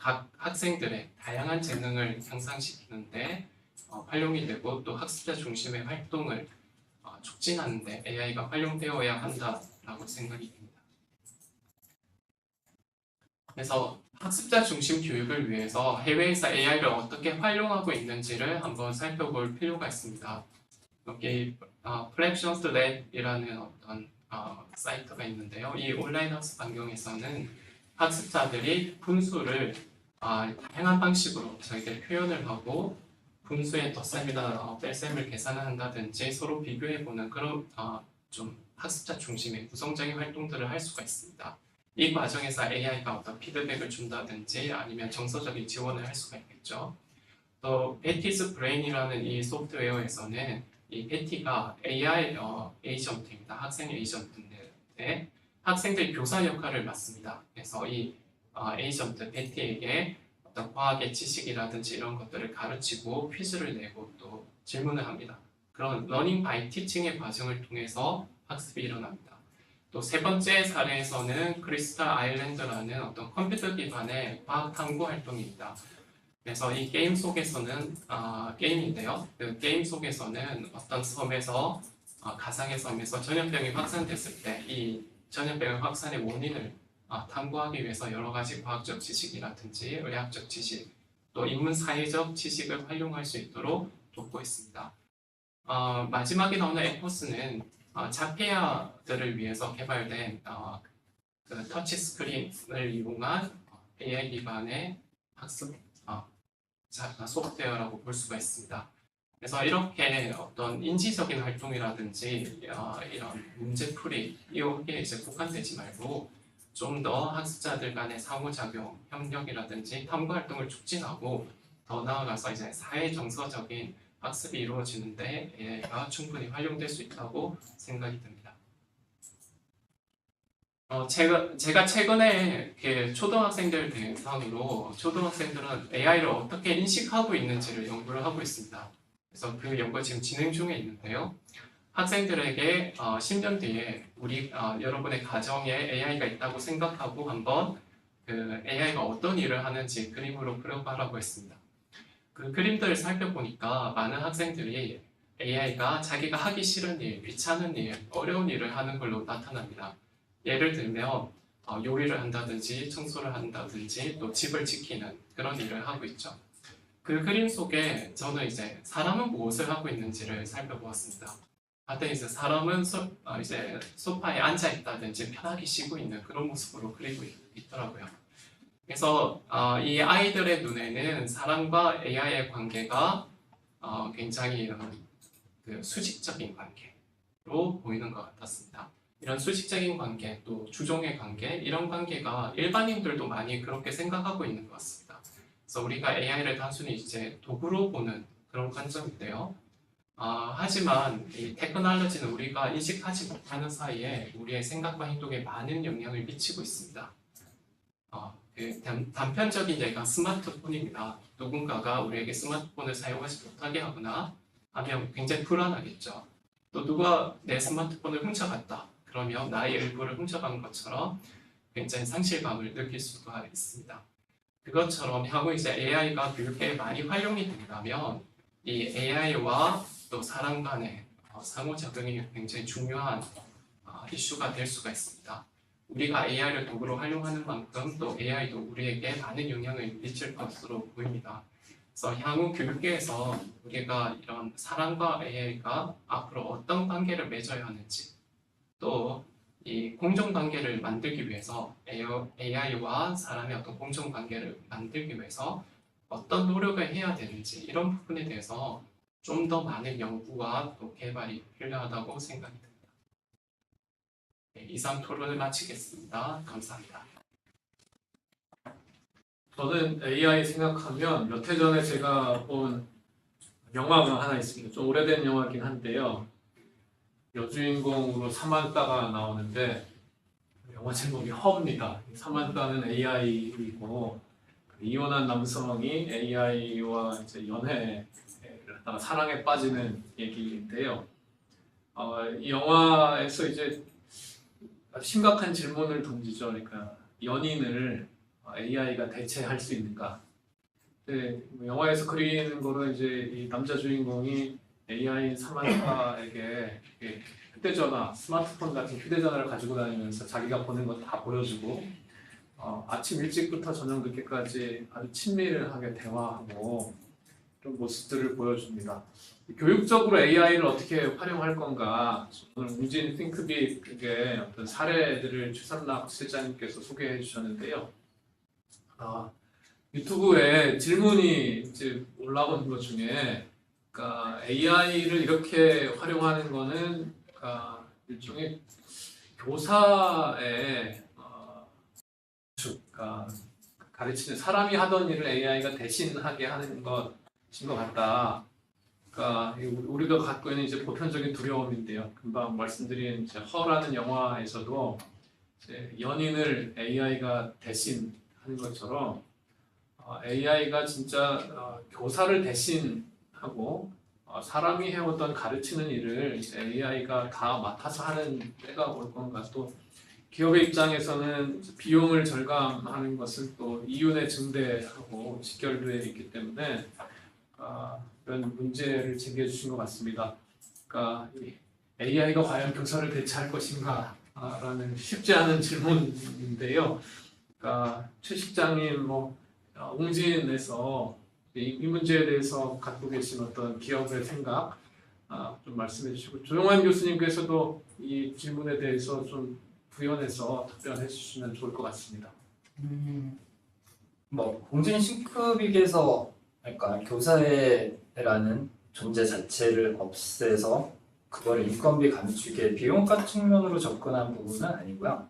각 학생들의 다양한 재능을 향상시키는데 활용이 되고 또 학습자 중심의 활동을 촉진하는데 AI가 활용되어야 한다라고 생각이 듭니다. 그래서 학습자 중심 교육을 위해서 해외에서 AI를 어떻게 활용하고 있는지를 한번 살펴볼 필요가 있습니다. 여기 Fractions Lab이라는 어떤 사이트가 있는데요. 이 온라인 학습 환경에서는 학습자들이 분수를 다양한 방식으로 저희들 표현을 하고 분수의 덧셈이나 뺄셈을 계산을 한다든지 서로 비교해보는 그런 좀 학습자 중심의 구성적인 활동들을 할 수가 있습니다. 이 과정에서 AI가 어떤 피드백을 준다든지 아니면 정서적인 지원을 할 수가 있겠죠. 또 베티's 브레인이라는 이 소프트웨어에서는 이 베티가 AI 에이전트입니다. 학생 에이전트인데 학생들이 교사 역할을 맡습니다. 그래서 이 에이전트 베티에게 어떤 과학의 지식이라든지 이런 것들을 가르치고 퀴즈를 내고 또 질문을 합니다. 그런 러닝 바이 티칭의 과정을 통해서 학습이 일어납니다. 또 세 번째 사례에서는 크리스탈 아일랜드라는 어떤 컴퓨터 기반의 과학 탐구 활동입니다. 그래서 이 게임 속에서는 게임인데요. 그 게임 속에서는 어떤 섬에서 가상의 섬에서 전염병이 확산됐을 때 이 전염병 확산의 원인을 탐구하기 위해서 여러 가지 과학적 지식이라든지 의학적 지식, 또 인문 사회적 지식을 활용할 수 있도록 돕고 있습니다. 마지막에 나오는 에포스는 자폐아들을 위해서 개발된 그 터치 스크린을 이용한 AI 기반의 학습 소프트웨어라고 볼 수가 있습니다. 그래서 이렇게 어떤 인지적인 활동이라든지 이런 문제풀이 여기에 이제 국한되지 말고 좀 더 학습자들 간의 상호작용, 협력이라든지 탐구 활동을 촉진하고 더 나아가서 이제 사회 정서적인 학습이 이루어지는데 AI가 충분히 활용될 수 있다고 생각이 듭니다. 제가 최근에 초등학생들 대상으로 초등학생들은 AI를 어떻게 인식하고 있는지를 연구를 하고 있습니다. 그래서 그 연구가 지금 진행 중에 있는데요. 학생들에게 10년 뒤에 여러분의 가정에 AI가 있다고 생각하고 한번 그 AI가 어떤 일을 하는지 그림으로 그려봐라고 했습니다. 그 그림들을 살펴보니까 많은 학생들이 AI가 자기가 하기 싫은 일, 귀찮은 일, 어려운 일을 하는 걸로 나타납니다. 예를 들면 요리를 한다든지 청소를 한다든지 또 집을 지키는 그런 일을 하고 있죠. 그 그림 속에 저는 이제 사람은 무엇을 하고 있는지를 살펴보았습니다. 봤더니 이제 사람은 이제 소파에 앉아 있다든지 편하게 쉬고 있는 그런 모습으로 그리고 있더라고요. 그래서 이 아이들의 눈에는 사람과 AI의 관계가 굉장히 그 수직적인 관계로 보이는 것 같았습니다. 이런 수직적인 관계, 또 주종의 관계, 이런 관계가 일반인들도 많이 그렇게 생각하고 있는 것 같습니다. 그래서 우리가 AI를 단순히 이제 도구로 보는 그런 관점인데요. 하지만 이 테크놀로지는 우리가 인식하지 못하는 사이에 우리의 생각과 행동에 많은 영향을 미치고 있습니다. 그 단편적인 예가 스마트폰입니다. 누군가가 우리에게 스마트폰을 사용하지 못하게 하거나 하면 굉장히 불안하겠죠. 또 누가 내 스마트폰을 훔쳐갔다. 그러면 나의 일부를 훔쳐간 것처럼 굉장히 상실감을 느낄 수가 있습니다. 그것처럼 향후 이제 AI가 교육에 많이 활용이 된다면 이 AI와 또 사람 간의 상호작용이 굉장히 중요한 이슈가 될 수가 있습니다. 우리가 AI를 도구로 활용하는 만큼 또 AI도 우리에게 많은 영향을 미칠 것으로 보입니다. 그래서 향후 교육계에서 우리가 이런 사람과 AI가 앞으로 어떤 관계를 맺어야 하는지 또 이 공정관계를 만들기 위해서 AI와 사람의 어떤 공정관계를 만들기 위해서 어떤 노력을 해야 되는지 이런 부분에 대해서 좀 더 많은 연구와 또 개발이 필요하다고 생각이 듭니다. 네, 이상 토론을 마치겠습니다. 감사합니다. 저는 AI 생각하면 몇 해 전에 제가 본 영화가 하나 있습니다. 좀 오래된 영화긴 한데요. 여주인공으로 사만타가 나오는데 영화 제목이 허입니다. 사만타는 AI이고 이혼한 남성이 AI와 이제 연애를 하다가 사랑에 빠지는 얘기인데요. 이 영화에서 이제 심각한 질문을 던지죠. 그러니까 연인을 AI가 대체할 수 있는가? 네, 영화에서 그리는 거는 이제 이 남자 주인공이 AI 사만타에게 휴대전화, 스마트폰 같은 휴대전화를 가지고 다니면서 자기가 보는 거 다 보여주고 아침 일찍부터 저녁 늦게까지 아주 친밀하게 대화하고 그런 모습들을 보여줍니다. 교육적으로 AI를 어떻게 활용할 건가? 오늘 웅진 띵크빅의 어떤 사례들을 최선락 실장님께서 소개해 주셨는데요. 유튜브에 질문이 이제 올라온 것 중에, 그러니까 AI를 이렇게 활용하는 거는 일종의 교사의 그러니까 가르치는 사람이 하던 일을 AI가 대신하게 하는 것인 것 같다. 그러니까 우리가 갖고 있는 이제 보편적인 두려움인데요. 금방 말씀드린 이제 허라는 영화에서도 이제 연인을 AI가 대신 하는 것처럼 AI가 진짜 교사를 대신하고 사람이 해오던 가르치는 일을 AI가 다 맡아서 하는 때가 올 건가. 또 기업의 입장에서는 비용을 절감하는 것은 또 이윤의 증대하고 직결되어 있기 때문에 이런 문제를 제기해 주신 것 같습니다. 그러니까 이 AI가 과연 교사를 대체할 것인가? 라는 쉽지 않은 질문인데요. 그러니까 최 실장님 웅진에서 이 문제에 대해서 갖고 계신 어떤 기업의 생각 좀 말씀해 주시고 조용환 교수님께서도 이 질문에 대해서 좀 부연해서 답변해 주시면 좋을 것 같습니다. 공진 싱크빅에서 그러니까 교사라는 존재 자체를 없애서 그걸 인건비 감축의 비용가 측면으로 접근한 부분은 아니고요.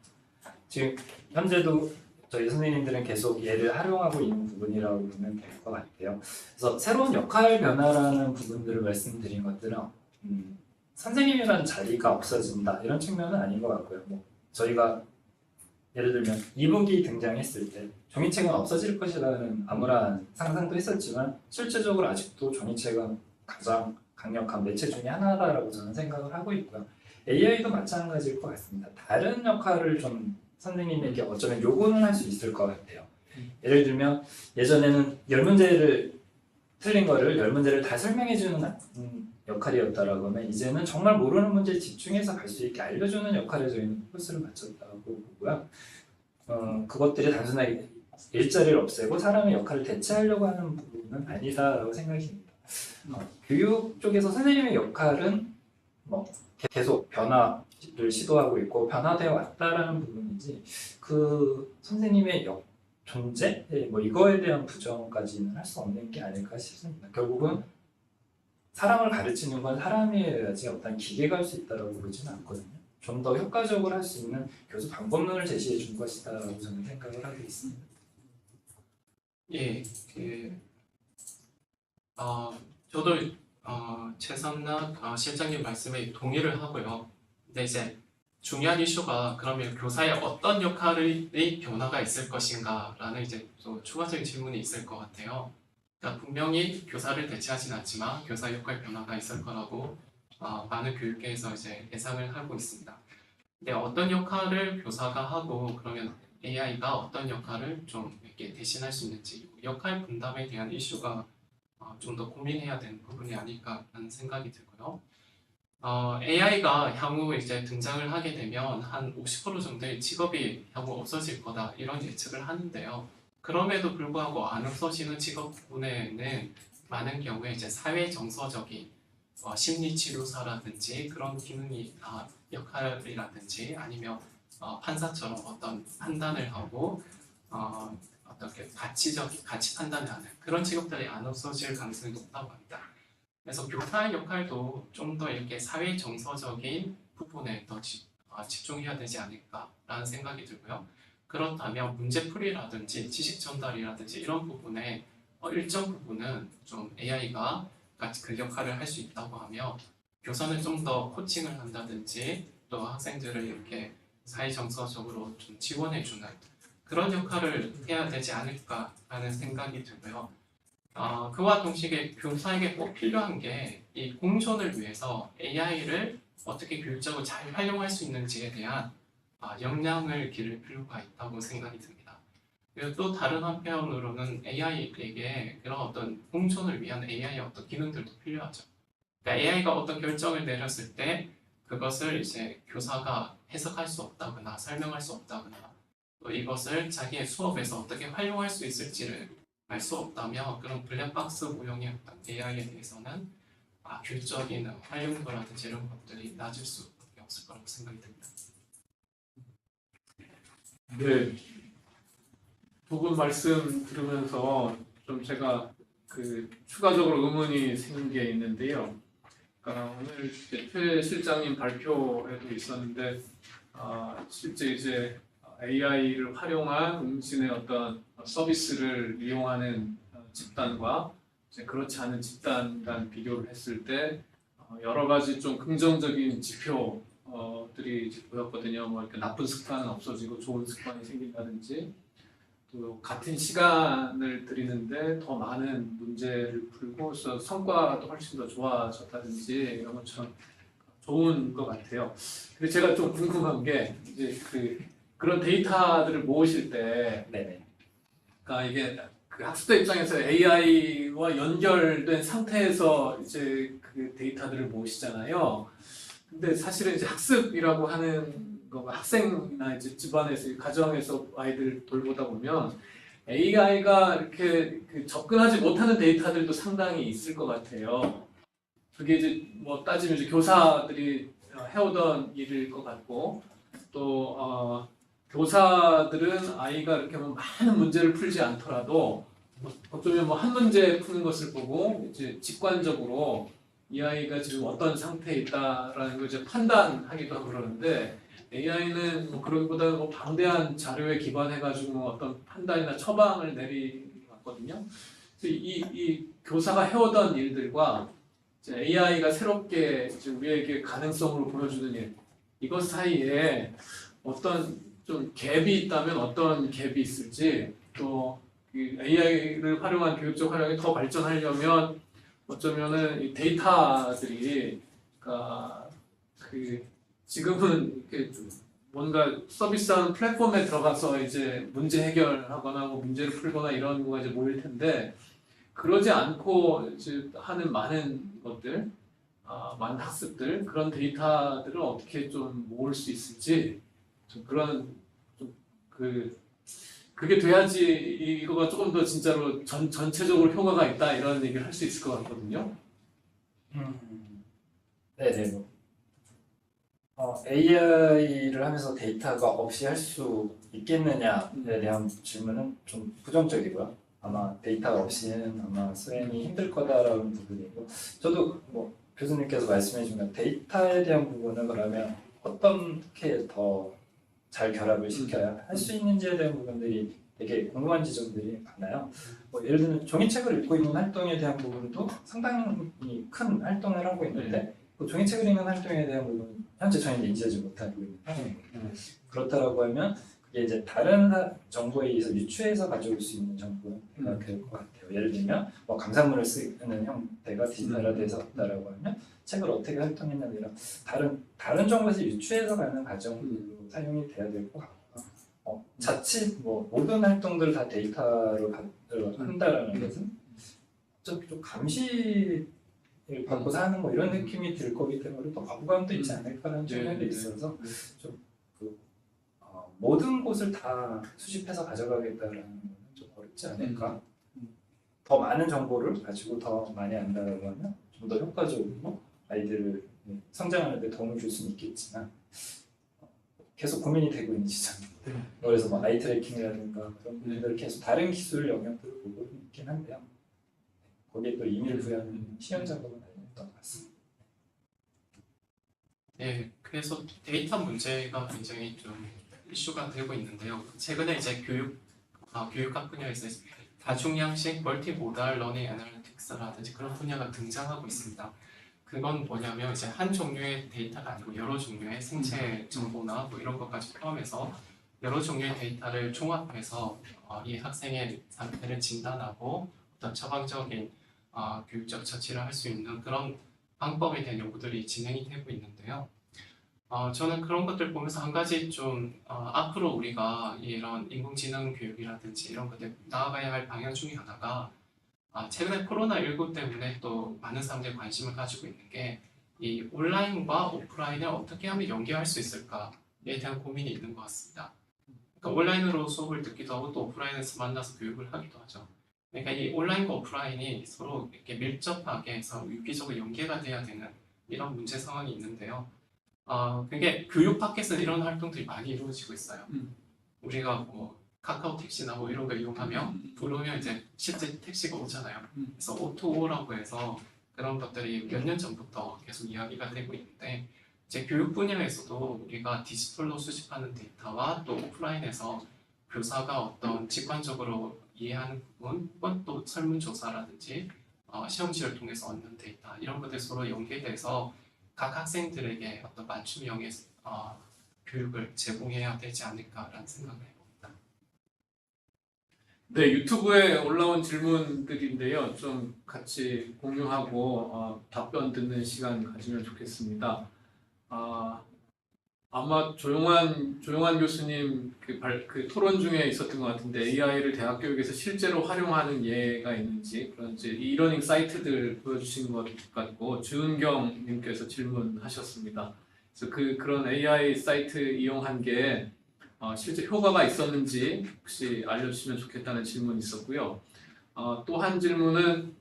지금 현재도 저희 선생님들은 계속 얘를 활용하고 있는 부분이라고 보면 될 것 같아요. 그래서 새로운 역할 변화라는 부분들을 말씀드린 것들은 선생님이라는 자리가 없어진다 이런 측면은 아닌 것 같고요. 저희가 예를 들면 이북이 등장했을 때 종이책은 없어질 것이라는 암울한 상상도 했었지만 실제적으로 아직도 종이책은 가장 강력한 매체 중에 하나다라고 저는 생각을 하고 있고요. AI도 마찬가지일 것 같습니다. 다른 역할을 좀 선생님에게 어쩌면 요구는 할 수 있을 것 같아요. 예를 들면 예전에는 10문제를 틀린 거를 10문제를 다 설명해주는 역할이었다라고 하면 이제는 정말 모르는 문제에 집중해서 갈 수 있게 알려주는 역할에 저희는 포커스를 맞췄다고 보고요. 그것들이 단순하게 일자리를 없애고 사람의 역할을 대체하려고 하는 부분은 아니다라고 생각이 듭니다. 교육 쪽에서 선생님의 역할은 계속 변화를 시도하고 있고 변화되어 왔다라는 부분이지 그 선생님의 존재? 이거에 대한 부정까지는 할 수 없는 게 아닐까 싶습니다. 결국은 사람을 가르치는 건 사람이 해야지 어떤 기계가 할 수 있다고 보지는 않거든요. 좀 더 효과적으로 할 수 있는 교수 방법론을 제시해 준 것이다라고 저는 생각을 하고 있습니다. 예, 저도 최삼락 실장님 말씀에 동의를 하고요. 근데 이제 중요한 이슈가 그러면 교사의 어떤 역할의 변화가 있을 것인가라는 이제 또 추가적인 질문이 있을 것 같아요. 그러니까 분명히 교사를 대체하진 않지만 교사 역할 변화가 있을 거라고 많은 교육계에서 이제 예상을 하고 있습니다. 근데 어떤 역할을 교사가 하고 그러면 AI가 어떤 역할을 좀 이렇게 대신할 수 있는지 역할 분담에 대한 이슈가 좀 더 고민해야 되는 부분이 아닐까라는 생각이 들고요. AI가 향후 이제 등장을 하게 되면 한 50% 정도의 직업이 향후 없어질 거다 이런 예측을 하는데요. 그럼에도 불구하고 안 없어지는 직업군에는 많은 경우에 이제 사회 정서적인 심리치료사라든지 그런 기능이 역할이라든지 아니면 판사처럼 어떤 판단을 하고 어떻게 가치 판단을 하는 그런 직업들이 안 없어질 가능성이 높다고 합니다. 그래서 교사의 역할도 좀 더 이렇게 사회 정서적인 부분에 더 집중해야 되지 않을까라는 생각이 들고요. 그렇다면 문제풀이라든지 지식 전달이라든지 이런 부분에 일정 부분은 좀 AI가 그 역할을 할 수 있다고 하며 교사는 좀 더 코칭을 한다든지 또 학생들을 이렇게 사회 정서적으로 좀 지원해주는 그런 역할을 해야 되지 않을까라는 생각이 들고요. 그와 동시에 교사에게 꼭 필요한 게 이 공존을 위해서 AI를 어떻게 교육적으로 잘 활용할 수 있는지에 대한 역량을 기를 필요가 있다고 생각이 듭니다. 그리고 또 다른 한편으로는 AI에게 그런 어떤 공존을 위한 AI의 어떤 기능들도 필요하죠. 그러니까 AI가 어떤 결정을 내렸을 때 그것을 이제 교사가 해석할 수 없다거나 설명할 수 없다거나 또 이것을 자기의 수업에서 어떻게 활용할 수 있을지를 알 수 없다면 그런 블랙박스 모형의 어떤 AI에 대해서는 교육적인 활용도라든지 이런 것들이 낮을 수밖에 없을 거라고 생각이 듭니다. 네, 두 분 말씀 들으면서 좀 제가 추가적으로 의문이 생긴 게 있는데요. 오늘 최 실장님 발표에도 있었는데 실제 이제 AI를 활용한 웅진의 어떤 서비스를 이용하는 집단과 이제 그렇지 않은 집단 간 비교를 했을 때 여러 가지 좀 긍정적인 지표들이 이제 보였거든요. 이렇게 나쁜 습관은 없어지고 좋은 습관이 생긴다든지 또 같은 시간을 들이는데 더 많은 문제를 풀고 그래서 성과도 훨씬 더 좋아졌다든지 이런 것처럼 좋은 것 같아요. 근데 제가 좀 궁금한 게 이제 그런 데이터들을 모으실 때, 네네. 그러니까 이게 그 학습자 입장에서 AI와 연결된 상태에서 이제 그 데이터들을 모으시잖아요. 근데 사실은 이제 학습이라고 하는 거가 학생이나 이제 집안에서 가정에서 아이들 돌보다 보면 AI가 이렇게 접근하지 못하는 데이터들도 상당히 있을 것 같아요. 그게 이제 뭐 따지면 이제 교사들이 해오던 일일 것 같고 또 교사들은 아이가 이렇게 뭐 많은 문제를 풀지 않더라도 어쩌면 뭐 한 문제 푸는 것을 보고 이제 직관적으로 이 아이가 지금 어떤 상태에 있다라는 걸 이제 판단하기도 하고 그러는데 AI는 뭐 그러기보다는 뭐 방대한 자료에 기반해가지고 뭐 어떤 판단이나 처방을 내리거든요. 그래서 이 교사가 해오던 일들과 AI가 새롭게 이제 우리에게 가능성으로 보여주는 일, 이것 사이에 어떤 좀 갭이 있다면 어떤 갭이 있을지 또 AI를 활용한 교육적 활용이 더 발전하려면 어쩌면은 이 데이터들이 그러니까 지금은 이렇게 좀 뭔가 서비스하는 플랫폼에 들어가서 이제 문제 해결하거나 뭐 문제를 풀거나 이런 거가 이제 모일 텐데 그러지 않고 이제 하는 많은 것들, 많은 학습들 그런 데이터들을 어떻게 좀 모을 수 있을지 좀 그런 그게 돼야지 이거가 조금 더 진짜로 전체적으로 효과가 있다 이런 얘기를 할 수 있을 것 같거든요. 네네. AI를 하면서 데이터가 없이 할 수 있겠느냐에 대한 질문은 좀 부정적이고요. 아마 데이터가 없이는 아마 수행이 힘들 거다라는 부분이고, 저도 뭐 교수님께서 말씀해 주신 데이터에 대한 부분은 그러면 어떻게 더 잘 결합을 시켜야 할 수 있는지에 대한 부분들이 되게 궁금한 지점들이 많아요. 뭐 예를 들면 종이책을 읽고 있는 활동에 대한 부분도 상당히 큰 활동을 하고 있는데 그 종이책을 읽는 활동에 대한 부분은 현재 저희는 인지하지 못하고 있는 상황입니다. 그렇다라고 하면 그게 이제 다른 정보에 의해서 유추해서 가져올 수 있는 정보가 될 것 같아요. 예를 들면 뭐 감상문을 쓰는 형태가 디지털화돼서 왔다라고 하면 책을 어떻게 활동했나 이런 다른 정보에서 유추해서 가는 과정으로 사용이 돼야 될 것 같고 자칫 뭐 모든 활동들을 다 데이터로 한다라는 것은 좀 감시를 받고 사는 뭐 이런 느낌이 들 거기 때문에 또 거부감도 있지 않을까라는 측면도 있어서 좀 모든 곳을 다 수집해서 가져가겠다라는 건 좀 어렵지 않을까. 더 많은 정보를 가지고 더 많이 안다라고 하면 좀 더 효과적으로 아이들을 성장하는 데 도움을 줄 수는 있겠지만 계속 고민이 되고 있는 지점입니다. 그래서 뭐 아이 트래킹이라든가 그런 부분들을 계속 다른 기술 영역들을 보고 있긴 한데요. 거기에 또 의미를 부여하는 시험 작업은 아니었던 것 같습니다. 네, 그래서 데이터 문제가 굉장히 좀 이슈가 되고 있는데요. 최근에 이제 교육학 분야에서 다중양식 멀티모달 러닝 애널리틱스라든지 그런 분야가 등장하고 있습니다. 그건 뭐냐면 이제 한 종류의 데이터가 아니고 여러 종류의 생체 정보나 뭐 이런 것까지 포함해서 여러 종류의 데이터를 종합해서 이 학생의 상태를 진단하고 어떤 처방적인 교육적 처치를 할 수 있는 그런 방법에 대한 연구들이 진행이 되고 있는데요. 저는 그런 것들 보면서 한 가지 좀 앞으로 우리가 이런 인공지능 교육이라든지 이런 것들 나아가야 할 방향 중에 하나가 최근에 코로나19 때문에 또 많은 사람들이 관심을 가지고 있는 게 이 온라인과 오프라인을 어떻게 하면 연계할 수 있을까에 대한 고민이 있는 것 같습니다. 그러니까 온라인으로 수업을 듣기도 하고 또 오프라인에서 만나서 교육을 하기도 하죠. 그러니까 이 온라인과 오프라인이 서로 이렇게 밀접하게 해서 유기적으로 연계가 돼야 되는 이런 문제 상황이 있는데요. 그게 교육 밖에서 이런 활동들이 많이 이루어지고 있어요. 우리가 뭐 카카오 택시나 뭐 이런 거 이용하면 부르면 이제 실제 택시가 오잖아요. 그래서 오토오라고 해서 그런 것들이 몇 년 전부터 계속 이야기가 되고 있는데 이제 교육 분야에서도 우리가 디지털로 수집하는 데이터와 또 오프라인에서 교사가 어떤 직관적으로 이해하는 부분 혹은 또 설문조사라든지 시험지를 통해서 얻는 데이터 이런 것들 서로 연계돼서 각 학생들에게 어떤 맞춤형의 교육을 제공해야 되지 않을까라는 생각을 해봅니다. 네, 유튜브에 올라온 질문들인데요. 좀 같이 공유하고 답변 듣는 시간 가지면 좋겠습니다. 아, 아마 조용한 교수님 그 토론 중에 있었던 것 같은데 AI를 대학 교육에서 실제로 활용하는 예가 있는지 그런 이제 이러닝 사이트들 보여주신 것 같고 주은경 님께서 질문하셨습니다. 그래서 그런 AI 사이트 이용한 게 실제 효과가 있었는지 혹시 알려주시면 좋겠다는 질문이 있었고요. 또 한 질문은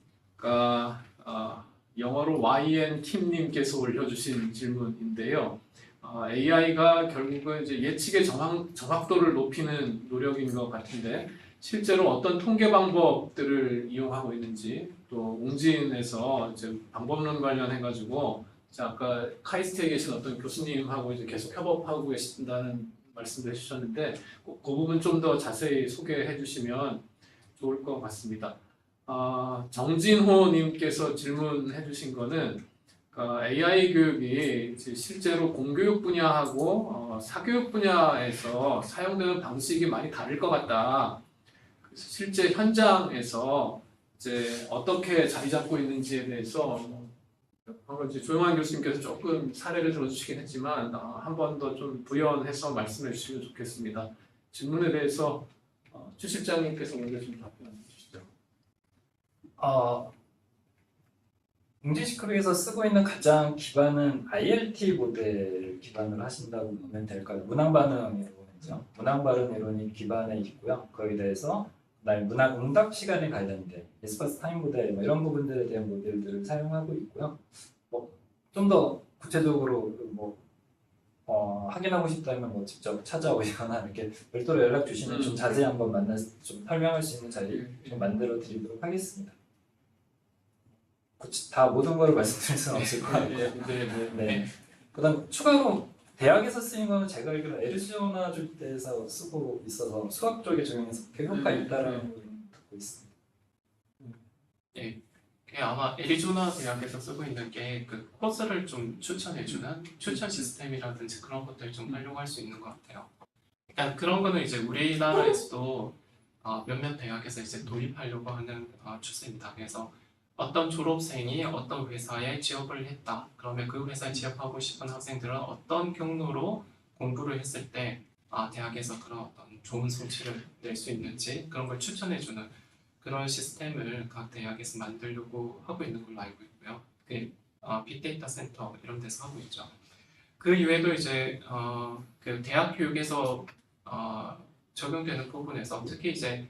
영어로 YN 팀님께서 올려주신 질문인데요. AI가 결국은 이제 예측의 정확도를 높이는 노력인 것 같은데 실제로 어떤 통계 방법들을 이용하고 있는지 또 웅진에서 이제 방법론 관련해가지고 아까 카이스트에 계신 어떤 교수님하고 이제 계속 협업하고 계신다는 말씀을 해주셨는데 그 부분 좀 더 자세히 소개해 주시면 좋을 것 같습니다. 정진호님께서 질문해 주신 거는 AI 교육이 실제로 공교육 분야하고 사교육 분야에서 사용되는 방식이 많이 다를 것 같다. 그래서 실제 현장에서 이제 어떻게 자리 잡고 있는지에 대해서 방금 이제 조용한 교수님께서 조금 사례를 들어주시긴 했지만 한 번 더 좀 부연해서 말씀해 주시면 좋겠습니다. 질문에 대해서 추 실장님께서 먼저 좀 답변해 주시죠. 웅진시크릿에서 쓰고 있는 가장 기반은 ILT 모델을 기반으로 하신다고 보면 될까요? 문항 반응 이론이죠. 문항 반응 이론이 기반에 있고요. 거기에 대해서 그다음에 문항 응답 시간에 관련된 리스폰스 타임 모델 뭐 이런 부분들에 대한 모델들을 사용하고 있고요. 뭐 좀 더 구체적으로 확인하고 싶다면 뭐 직접 찾아오시거나 이렇게 별도로 연락 주시면 좀 자세히 한번 만나서 좀 설명할 수 있는 자리 좀 만들어 드리도록 하겠습니다. 다 모든 걸 말씀드릴 수는 없을 것 같고요. 네. 그다음 추가로 대학에서 쓰인 거는 제가 알기로 애리조나 주대에서 쓰고 있어서 수학 쪽에 적용해서 그 효과 있다라는 걸 듣고 있습니다. 예, 아마 애리조나 대학에서 쓰고 있는 게 그 코스를 좀 추천해주는 추천 시스템이라든지 그런 것들 좀 활용할 수 있는 것 같아요. 그러니까 그런 거는 이제 우리나라에서도 몇몇 대학에서 이제 도입하려고 하는 추세입니다. 그래서 어떤 졸업생이 어떤 회사에 취업을 했다. 그러면 그 회사에 취업하고 싶은 학생들은 어떤 경로로 공부를 했을 때 대학에서 그런 어떤 좋은 성취를 낼 수 있는지 그런 걸 추천해주는 그런 시스템을 각 대학에서 만들려고 하고 있는 걸로 알고 있고요. 빅데이터 센터 이런 데서 하고 있죠. 그 이외에도 이제 그 대학 교육에서 적용되는 부분에서 특히 이제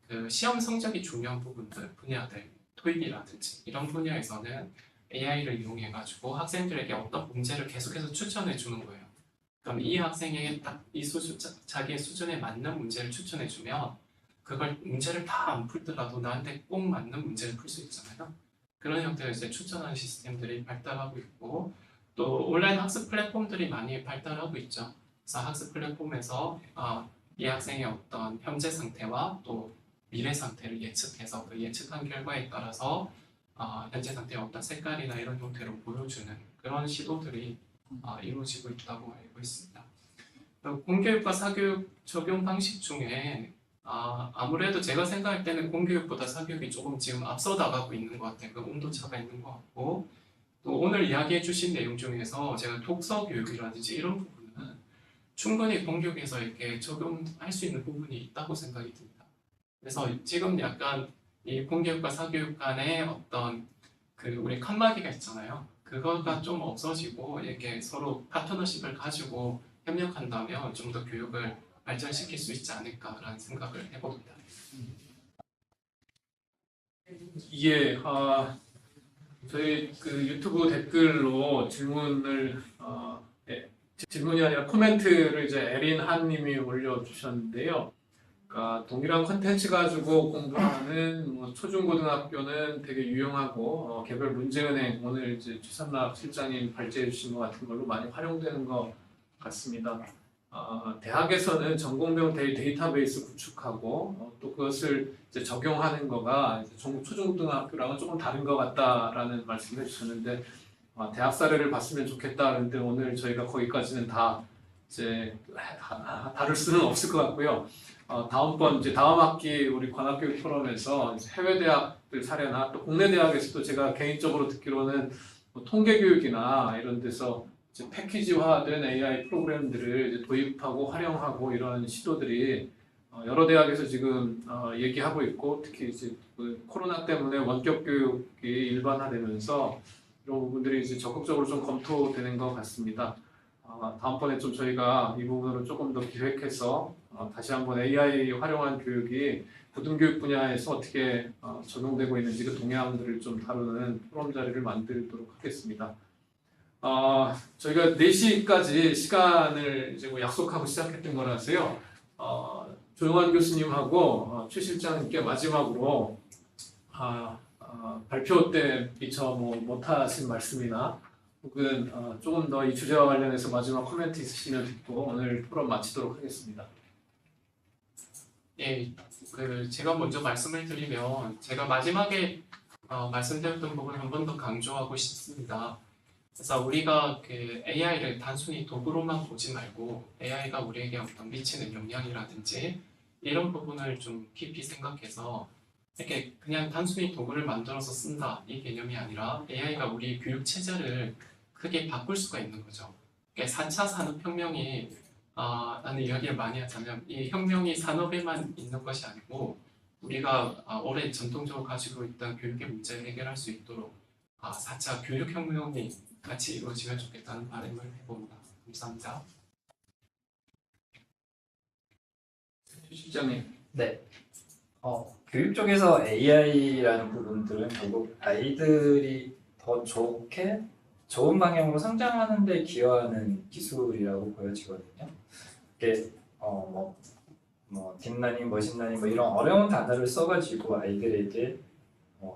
그 시험 성적이 중요한 부분들 분야들 토익이라든지 이런 분야에서는 AI를 이용해가지고 학생들에게 어떤 문제를 계속해서 추천해 주는 거예요. 그럼 이 학생에게 딱 이 자기의 수준에 맞는 문제를 추천해 주면 그걸 문제를 다 안 풀더라도 나한테 꼭 맞는 문제를 풀 수 있잖아요. 그런 형태로 이제 추천하는 시스템들이 발달하고 있고 또 온라인 학습 플랫폼들이 많이 발달하고 있죠. 그래서 학습 플랫폼에서 이 학생의 어떤 현재 상태와 또 미래 상태를 예측해서 그 예측한 결과에 따라서 현재 상태의 어떤 색깔이나 이런 형태로 보여주는 그런 시도들이 이루어지고 있다고 알고 있습니다. 공교육과 사교육 적용 방식 중에 아무래도 제가 생각할 때는 공교육보다 사교육이 조금 지금 앞서 나가고 있는 것 같아요. 그 온도차가 있는 것 같고 또 오늘 이야기해 주신 내용 중에서 제가 독서 교육이라든지 이런 부분은 충분히 공교육에서 이렇게 적용할 수 있는 부분이 있다고 생각이 듭니다. 그래서 지금 약간 이 공교육과 사교육 간의 어떤 그 우리 칸막이가 있잖아요. 그거가 좀 없어지고 이렇게 서로 파트너십을 가지고 협력한다면 좀 더 교육을 발전시킬 수 있지 않을까라는 생각을 해봅니다. 예, 저희 그 유튜브 댓글로 질문이 아니라 코멘트를 이제 에린 한님이 올려주셨는데요. 그러니까 동일한 컨텐츠 가지고 공부하는 초중고등학교는 되게 유용하고 개별 문제은행 오늘 이제 최삼락 실장님 발제해 주신 것 같은 걸로 많이 활용되는 것 같습니다. 대학에서는 전공병 데이터베이스 구축하고 또 그것을 이제 적용하는 거가 이제 초중고등학교랑은 조금 다른 것 같다라는 말씀을 해주셨는데 대학 사례를 봤으면 좋겠다. 그런데 오늘 저희가 거기까지는 다 이제 다룰 수는 없을 것 같고요. 다음번 이제 다음 학기 우리 관악교육 포럼에서 이제 해외 대학들 사례나 또 국내 대학에서도 제가 개인적으로 듣기로는 뭐 통계 교육이나 이런 데서 이제 패키지화된 AI 프로그램들을 이제 도입하고 활용하고 이런 시도들이 여러 대학에서 지금 얘기하고 있고, 특히 이제 그 코로나 때문에 원격 교육이 일반화되면서 이런 부분들이 이제 적극적으로 좀 검토되는 것 같습니다. 다음번에 좀 저희가 이 부분으로 조금 더 기획해서 다시 한번 AI 활용한 교육이 고등교육 분야에서 어떻게 적용되고 있는지 그 동향들을 좀 다루는 포럼 자리를 만들도록 하겠습니다. 저희가 4시까지 시간을 이제 뭐 약속하고 시작했던 거라서요. 조용환 교수님하고 최 실장님께 마지막으로 발표 때 미처 뭐 못하신 말씀이나 혹은 조금 더 이 주제와 관련해서 마지막 코멘트 있으시면 듣고 오늘 프로그램 마치도록 하겠습니다. 예, 제가 먼저 말씀을 드리면 제가 마지막에 말씀드렸던 부분을 한 번 더 강조하고 싶습니다. 그래서 우리가 그 AI를 단순히 도구로만 보지 말고 AI가 우리에게 어떤 미치는 영향이라든지 이런 부분을 좀 깊이 생각해서 이렇게 그냥 단순히 도구를 만들어서 쓴다 이 개념이 아니라 AI가 우리 교육 체제를 크게 바꿀 수가 있는 거죠. 그러니까 4차 산업혁명이 라는 이야기를 많이 하자면 이 혁명이 산업에만 있는 것이 아니고 우리가 오래 전통적으로 가지고 있던 교육의 문제를 해결할 수 있도록 4차 교육혁명이 같이 이루어지면 좋겠다는 바람을 해봅니다. 감사합니다. 실장님. 네. 교육 쪽에서 AI라는 부분들은 결국 아이들이 더 좋은 방향으로 성장하는 데 기여하는 기술이라고 보여지거든요. 이게 딥러닝, 머신러닝 뭐 이런 어려운 단어를 써가지고 아이들에게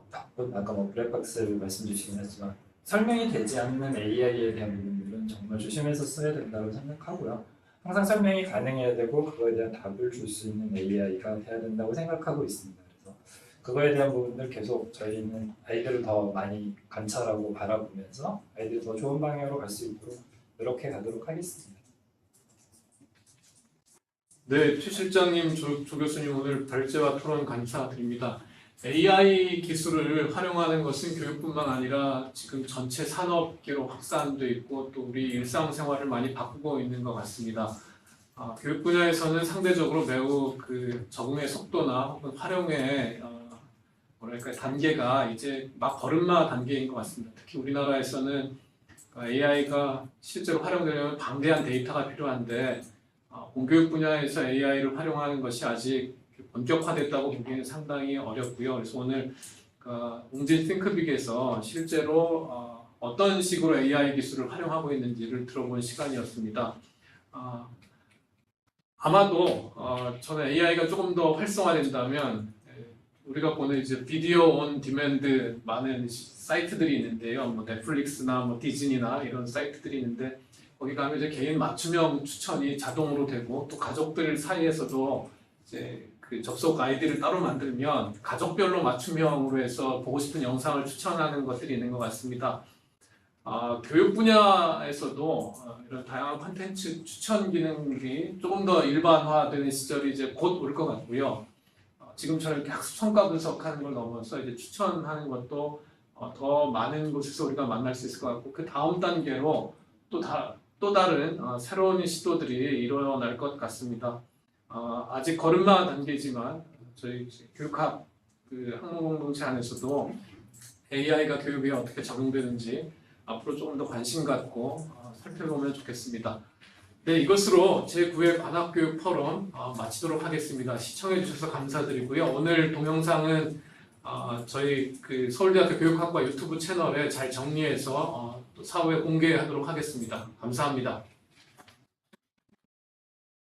나쁜 아까 블랙박스를 말씀 주시긴 했지만 설명이 되지 않는 AI에 대한 부분들은 정말 조심해서 써야 된다고 생각하고요. 항상 설명이 가능해야 되고 그거에 대한 답을 줄 수 있는 AI가 돼야 된다고 생각하고 있습니다. 그래서 그거에 대한 부분들 계속 저희는 아이들을 더 많이 관찰하고 바라보면서 아이들이 더 좋은 방향으로 갈 수 있도록 노력해 가도록 하겠습니다. 네, 최 실장님, 조 교수님 오늘 발제와 토론 감사드립니다. AI 기술을 활용하는 것은 교육뿐만 아니라 지금 전체 산업계로 확산돼 있고 또 우리 일상생활을 많이 바꾸고 있는 것 같습니다. 교육 분야에서는 상대적으로 매우 그 적응의 속도나 혹은 활용의 단계가 이제 막 걸음마 단계인 것 같습니다. 특히 우리나라에서는 AI가 실제로 활용되려면 방대한 데이터가 필요한데 공교육 분야에서 AI를 활용하는 것이 아직 본격화됐다고 보기에는 상당히 어렵고요. 그래서 오늘 웅진 싱크빅에서 실제로 어떤 식으로 AI 기술을 활용하고 있는지를 들어본 시간이었습니다. 아마도 저는 AI가 조금 더 활성화된다면 우리가 보는 이제 비디오 온 디맨드 많은 사이트들이 있는데요. 뭐 넷플릭스나 뭐 디즈니나 이런 사이트들이 있는데 거기 가면 이제 개인 맞춤형 추천이 자동으로 되고 또 가족들 사이에서도 이제 그 접속 아이디를 따로 만들면 가족별로 맞춤형으로 해서 보고 싶은 영상을 추천하는 것들이 있는 것 같습니다. 교육 분야에서도 이런 다양한 콘텐츠 추천 기능이 조금 더 일반화되는 시절이 이제 곧 올 것 같고요. 지금처럼 이렇게 학습 성과 분석하는 걸 넘어서 이제 추천하는 것도 더 많은 곳에서 우리가 만날 수 있을 것 같고 그 다음 단계로 또 다른 새로운 시도들이 일어날 것 같습니다. 아직 걸음마 단계지만 저희 교육학 그 학문 공동체 안에서도 AI가 교육에 어떻게 적용되는지 앞으로 조금 더 관심 갖고 살펴보면 좋겠습니다. 네, 이것으로 제9회 관악교육 포럼 마치도록 하겠습니다. 시청해 주셔서 감사드리고요. 오늘 동영상은 저희 그 서울대학교 교육학과 유튜브 채널에 잘 정리해서 또 사후에 공개하도록 하겠습니다. 감사합니다.